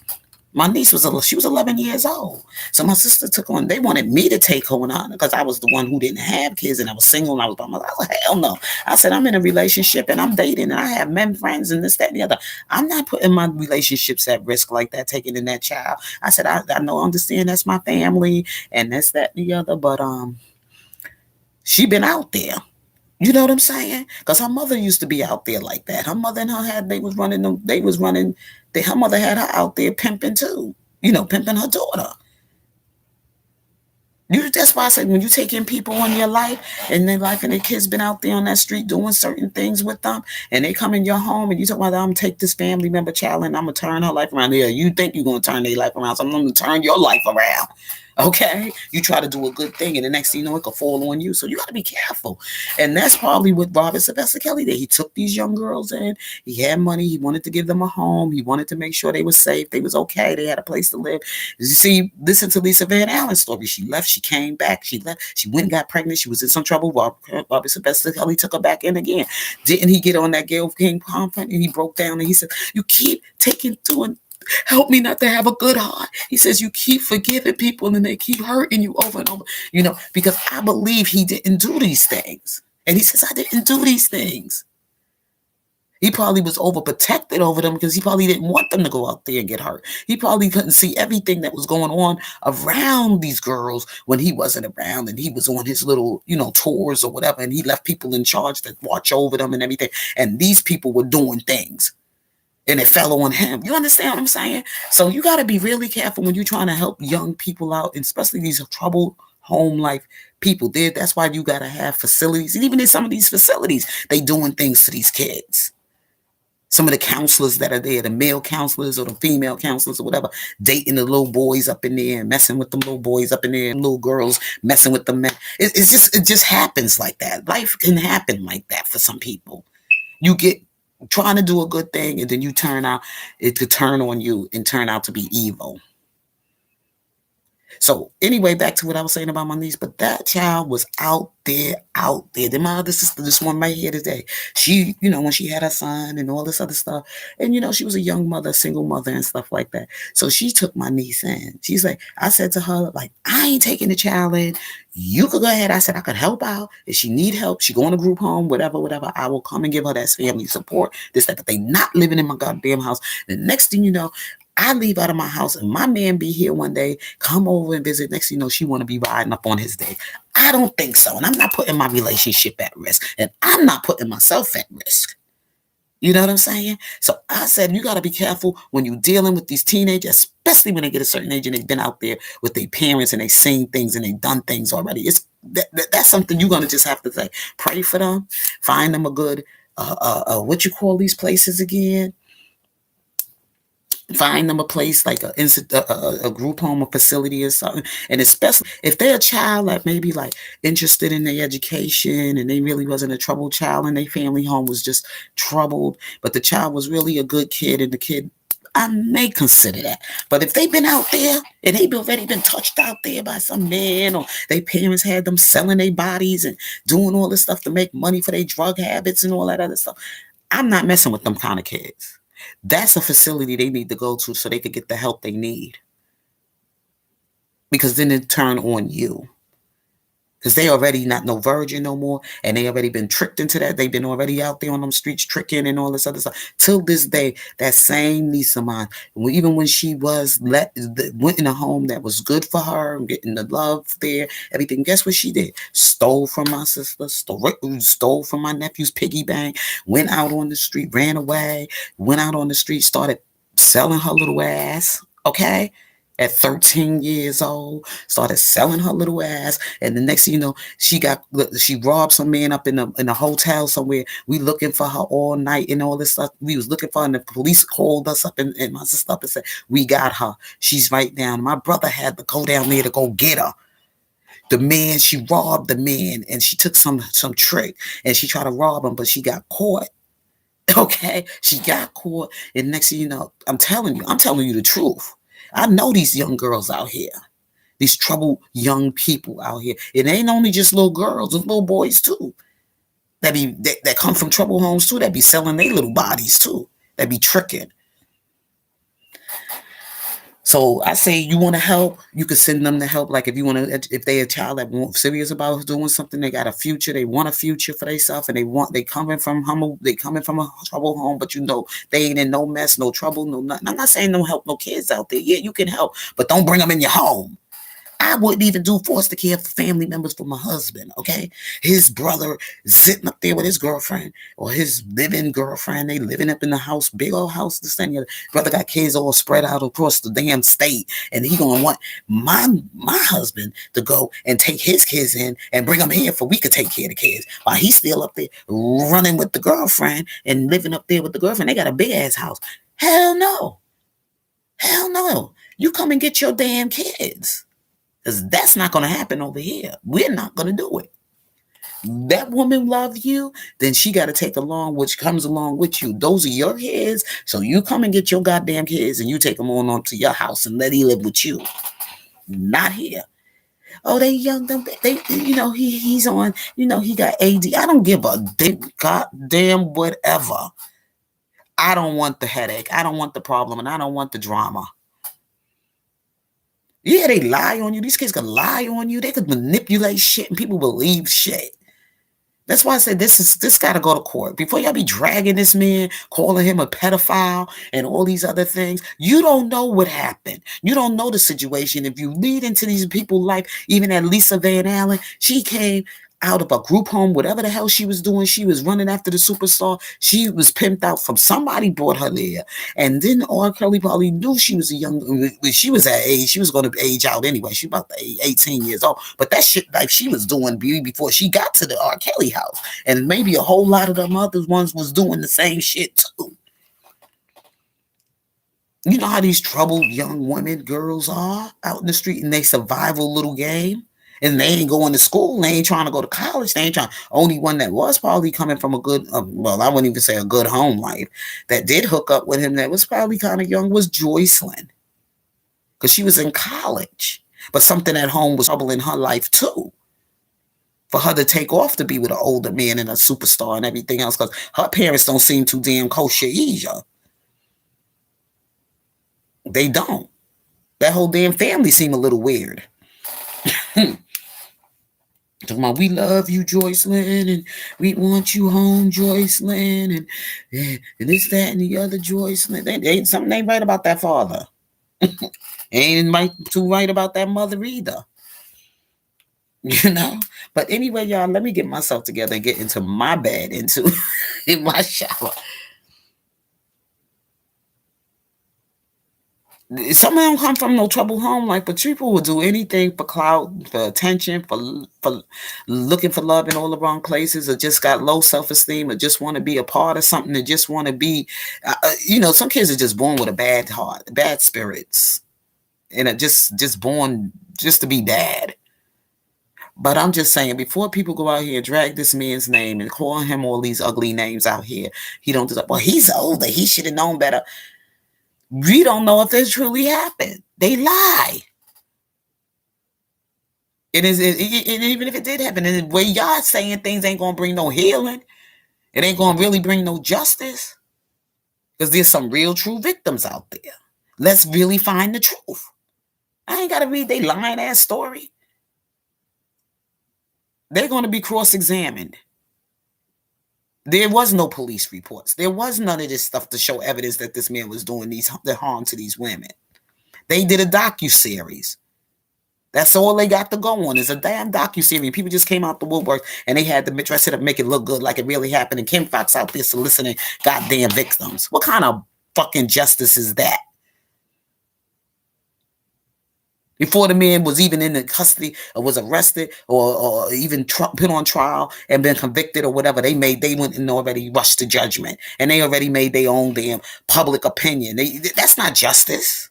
My niece she was 11 years old. So my sister they wanted me to take her on because I was the one who didn't have kids and I was single and I was by myself. I was like, hell no. I said, I'm in a relationship and I'm dating and I have men friends and this, that, and the other. I'm not putting my relationships at risk like that, taking in that child. I said, I know, understand that's my family and this, that, and the other, but she been out there. You know what I'm saying? Because her mother used to be out there like that. Her mother and her her mother had her out there pimping too. Pimping her daughter. That's why I said when you take in people in your life and their life and their kids been out there on that street doing certain things with them and they come in your home and you talk about, I'm going to take this family member child and I'm going to turn her life around. Yeah, you think you're going to turn their life around, so I'm going to turn your life around. Okay, you try to do a good thing, and the next thing you know, it could fall on you. So you got to be careful, and that's probably what Robert Sylvester Kelly did. He took these young girls in. He had money. He wanted to give them a home. He wanted to make sure they were safe. They was okay. They had a place to live. You see, listen to Lisa Van Allen's story. She left. She came back. She left. She went and got pregnant. She was in some trouble. Robert Sylvester Kelly took her back in again. Didn't he get on that Gayle King conference and he broke down and he said, "You keep doing." Help me not to have a good heart. He says, you keep forgiving people and they keep hurting you over and over, because I believe he didn't do these things. And he says, I didn't do these things. He probably was overprotected over them because he probably didn't want them to go out there and get hurt. He probably couldn't see everything that was going on around these girls when he wasn't around and he was on his little, tours or whatever. And he left people in charge to watch over them and everything. And these people were doing things. And it fell on him. You understand what I'm saying? So you got to be really careful when you're trying to help young people out, especially these troubled home life people. That's why you got to have facilities. And even in some of these facilities, they doing things to these kids. Some of the counselors that are there, the male counselors or the female counselors or whatever, dating the little boys up in there and messing with them little boys up in there, and little girls messing with the men. It just happens like that. Life can happen like that for some people. You get trying to do a good thing and then it could turn on you and turn out to be evil. So anyway, back to what I was saying about my niece, but that child was out there. Then my other sister, this one right here today, she, when she had her son and all this other stuff, and she was a young mother, single mother and stuff like that. So she took my niece in. She's like, I said to her, like, I ain't taking the child in. You could go ahead. I said I could help out. If she need help, she go in a group home, whatever, I will come and give her that family support. This, that, but they not living in my goddamn house. The next thing you know, I leave out of my house and my man be here one day, come over and visit. Next thing you know, she want to be riding up on his day. I don't think so. And I'm not putting my relationship at risk. And I'm not putting myself at risk. You know what I'm saying? So I said, you got to be careful when you're dealing with these teenagers, especially when they get a certain age and they've been out there with their parents and they've seen things and they've done things already. That's something you're going to just have to say. Pray for them. Find them a good, what you call these places again? Find them a place like a group home or facility or something. And especially if they're a child that maybe like interested in their education and they really wasn't a troubled child and their family home was just troubled, but the child was really a good kid and the kid, I may consider that. But if they've been out there and they've already been touched out there by some man or their parents had them selling their bodies and doing all this stuff to make money for their drug habits and all that other stuff, I'm not messing with them kind of kids. That's a facility they need to go to so they could get the help they need. Because then it turn on you. Because they already not no virgin no more. And they already been tricked into that. They've been already out there on them streets tricking and all this other stuff. Till this day, that same niece of mine, even when she went in a home that was good for her, getting the love there, everything, guess what she did? Stole from my sister, stole from my nephew's piggy bank, went out on the street, ran away, went out on the street, started selling her little ass, okay? At 13 years old, started selling her little ass, and the next thing you know, she robbed some man up in a hotel somewhere. We looking for her all night and all this stuff. We was looking for her, and the police called us up and my sister up and said, we got her. She's right down. My brother had to go down there to go get her. The man, she robbed the man, and she took some trick, and she tried to rob him, but she got caught. Okay, she got caught, and next thing you know, I'm telling you the truth. I know these young girls out here, these troubled young people out here. It ain't only just little girls, it's little boys too. That come from troubled homes too. That be selling their little bodies too. That be tricking. So I say, you want to help, you can send them to help. Like if you want to, if they a child that serious about doing something, they got a future, they want a future for themselves, and they coming from a troubled home, but they ain't in no mess, no trouble, no nothing. I'm not saying don't help no kids out there. Yeah, you can help, but don't bring them in your home. I wouldn't even do foster care for family members for my husband, okay? His brother sitting up there with his girlfriend or his living girlfriend. They living up in the house, big old house. This thing, brother got kids all spread out across the damn state, and he gonna want my husband to go and take his kids in and bring them here for we could take care of the kids while he's still up there running with the girlfriend and living up there with the girlfriend. They got a big ass house. Hell no. Hell no. You come and get your damn kids. Because that's not going to happen over here. We're not going to do it. That woman love you, then she got to take along which comes along with you. Those are your kids. So you come and get your goddamn kids and you take them on to your house and let he live with you. Not here. Oh, they young. He's on, he got AD. I don't give a goddamn whatever. I don't want the headache. I don't want the problem. And I don't want the drama. Yeah, they lie on you. These kids can lie on you. They could manipulate shit and people believe shit. That's why I said this got to go to court. Before y'all be dragging this man, calling him a pedophile and all these other things, you don't know what happened. You don't know the situation. If you lead into these people's life, even at Lisa Van Allen, she came out of a group home, whatever the hell she was doing. She was running after the superstar. She was pimped out from somebody brought her there. And then R. Kelly probably knew she was she was that age. She was going to age out anyway. She about 18 years old. But that shit like she was doing before she got to the R. Kelly house. And maybe a whole lot of them other ones was doing the same shit too. You know how these troubled young women, girls are out in the street and they survival little game? And they ain't going to school. They ain't trying to go to college. They ain't trying. Only one that was probably coming from a good, well, I wouldn't even say a good home life, that did hook up with him that was probably kind of young was Joycelyn. Because she was in college. But something at home was troubling her life too. For her to take off to be with an older man and a superstar and everything else. Because her parents don't seem too damn kosher either. They don't. That whole damn family seem a little weird. Talking about, we love you, Joycelyn, and we want you home, Joycelyn, and this, that, and the other, Joycelyn. Something ain't right about that father. Ain't too right about that mother either. But anyway, y'all, let me get myself together and get into my bed, in my shower. Some of them come from no trouble home life, but people will do anything for clout, for attention, for looking for love in all the wrong places, or just got low self-esteem, or just want to be a part of something, or just want to be, some kids are just born with a bad heart, bad spirits, and are just born just to be bad. But I'm just saying, before people go out here and drag this man's name and call him all these ugly names out here, he don't do, well, he's older, he should have known better. We don't know if this truly happened. They lie. And even if it did happen, and the way y'all saying things ain't going to bring no healing, it ain't going to really bring no justice. Because there's some real true victims out there. Let's really find the truth. I ain't got to read their lying ass story. They're going to be cross-examined. There was no police reports. There was none of this stuff to show evidence that this man was doing the harm to these women. They did a docuseries. That's all they got to go on is a damn docuseries. People just came out the woodwork and they had to dress it up, make it look good like it really happened. And Kim Fox out there soliciting goddamn victims. What kind of fucking justice is that? Before the man was even in the custody or was arrested or even put on trial and been convicted or whatever, they went and already rushed to judgment. And they already made their own damn public opinion. That's not justice.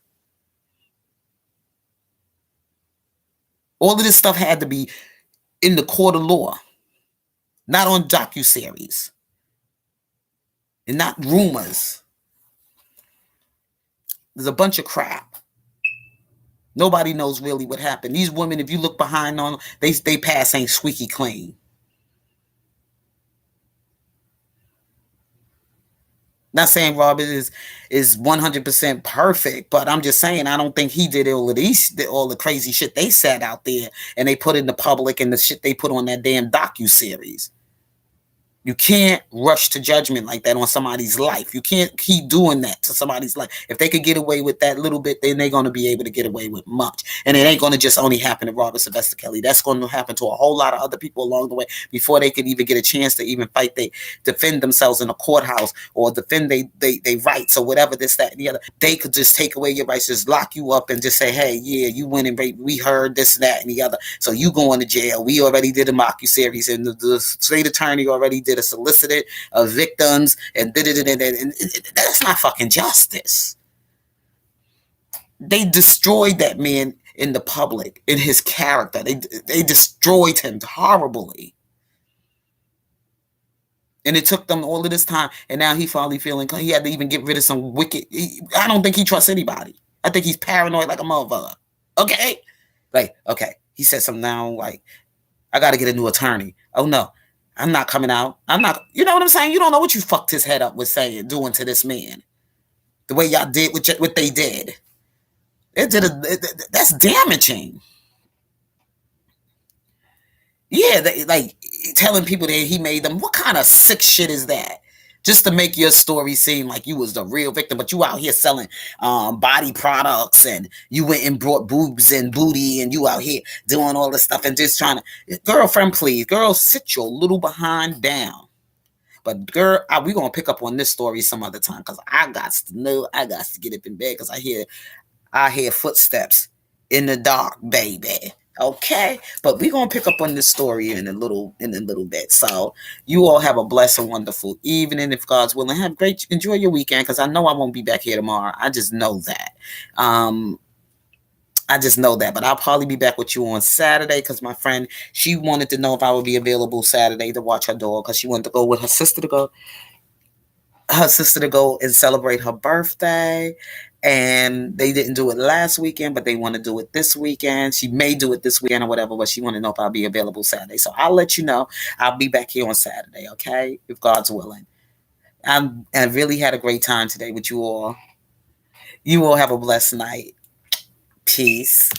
All of this stuff had to be in the court of law, not on docuseries, and not rumors. There's a bunch of crap. Nobody knows really what happened. These women, if you look behind on them, they pass ain't squeaky clean. Not saying Robert is 100% perfect, but I'm just saying I don't think he did all the crazy shit they said out there and they put in the public and the shit they put on that damn docu-series. You can't rush to judgment like that on somebody's life. You can't keep doing that to somebody's life. If they could get away with that little bit, then they're going to be able to get away with much. And it ain't going to just only happen to Robert Sylvester Kelly. That's going to happen to a whole lot of other people along the way before they could even get a chance to even fight. They defend themselves in a courthouse or defend they rights or whatever, this, that, and the other. They could just take away your rights, just lock you up and just say, hey, yeah, you went and raped. We heard this, that, and the other. So you going to jail. We already did a docu-series and the state attorney already did a solicited of victims and that's not fucking justice. They destroyed that man in the public, in his character. They destroyed him horribly. And it took them all of this time, and now he finally feeling he had to even get rid of some wicked. I don't think he trusts anybody. I think he's paranoid like a motherfucker. Okay, like okay, he said something now like, I got to get a new attorney. Oh no, I'm not coming out. I'm not. You know what I'm saying? You don't know what you fucked his head up with saying, doing to this man. The way y'all did what they did. That's damaging. Yeah, like telling people that he made them. What kind of sick shit is that? Just to make your story seem like you was the real victim, but you out here selling body products and you went and brought boobs and booty and you out here doing all this stuff and just trying to, girlfriend, please, girl, sit your little behind down. But girl, we gonna pick up on this story some other time because I got to get up in bed because I hear footsteps in the dark, baby. Okay, but we're gonna pick up on this story in a little bit. So you all have a blessed and wonderful evening, if God's willing. Enjoy your weekend because I know I won't be back here tomorrow. I just know that. But I'll probably be back with you on Saturday because my friend, she wanted to know if I would be available Saturday to watch her dog because she wanted to go with her sister to go and celebrate her birthday. And they didn't do it last weekend, but they want to do it this weekend. She may do it this weekend or whatever, but she want to know if I'll be available Saturday. So I'll let you know. I'll be back here on Saturday, okay? If God's willing. I really had a great time today with you all. You all have a blessed night. Peace.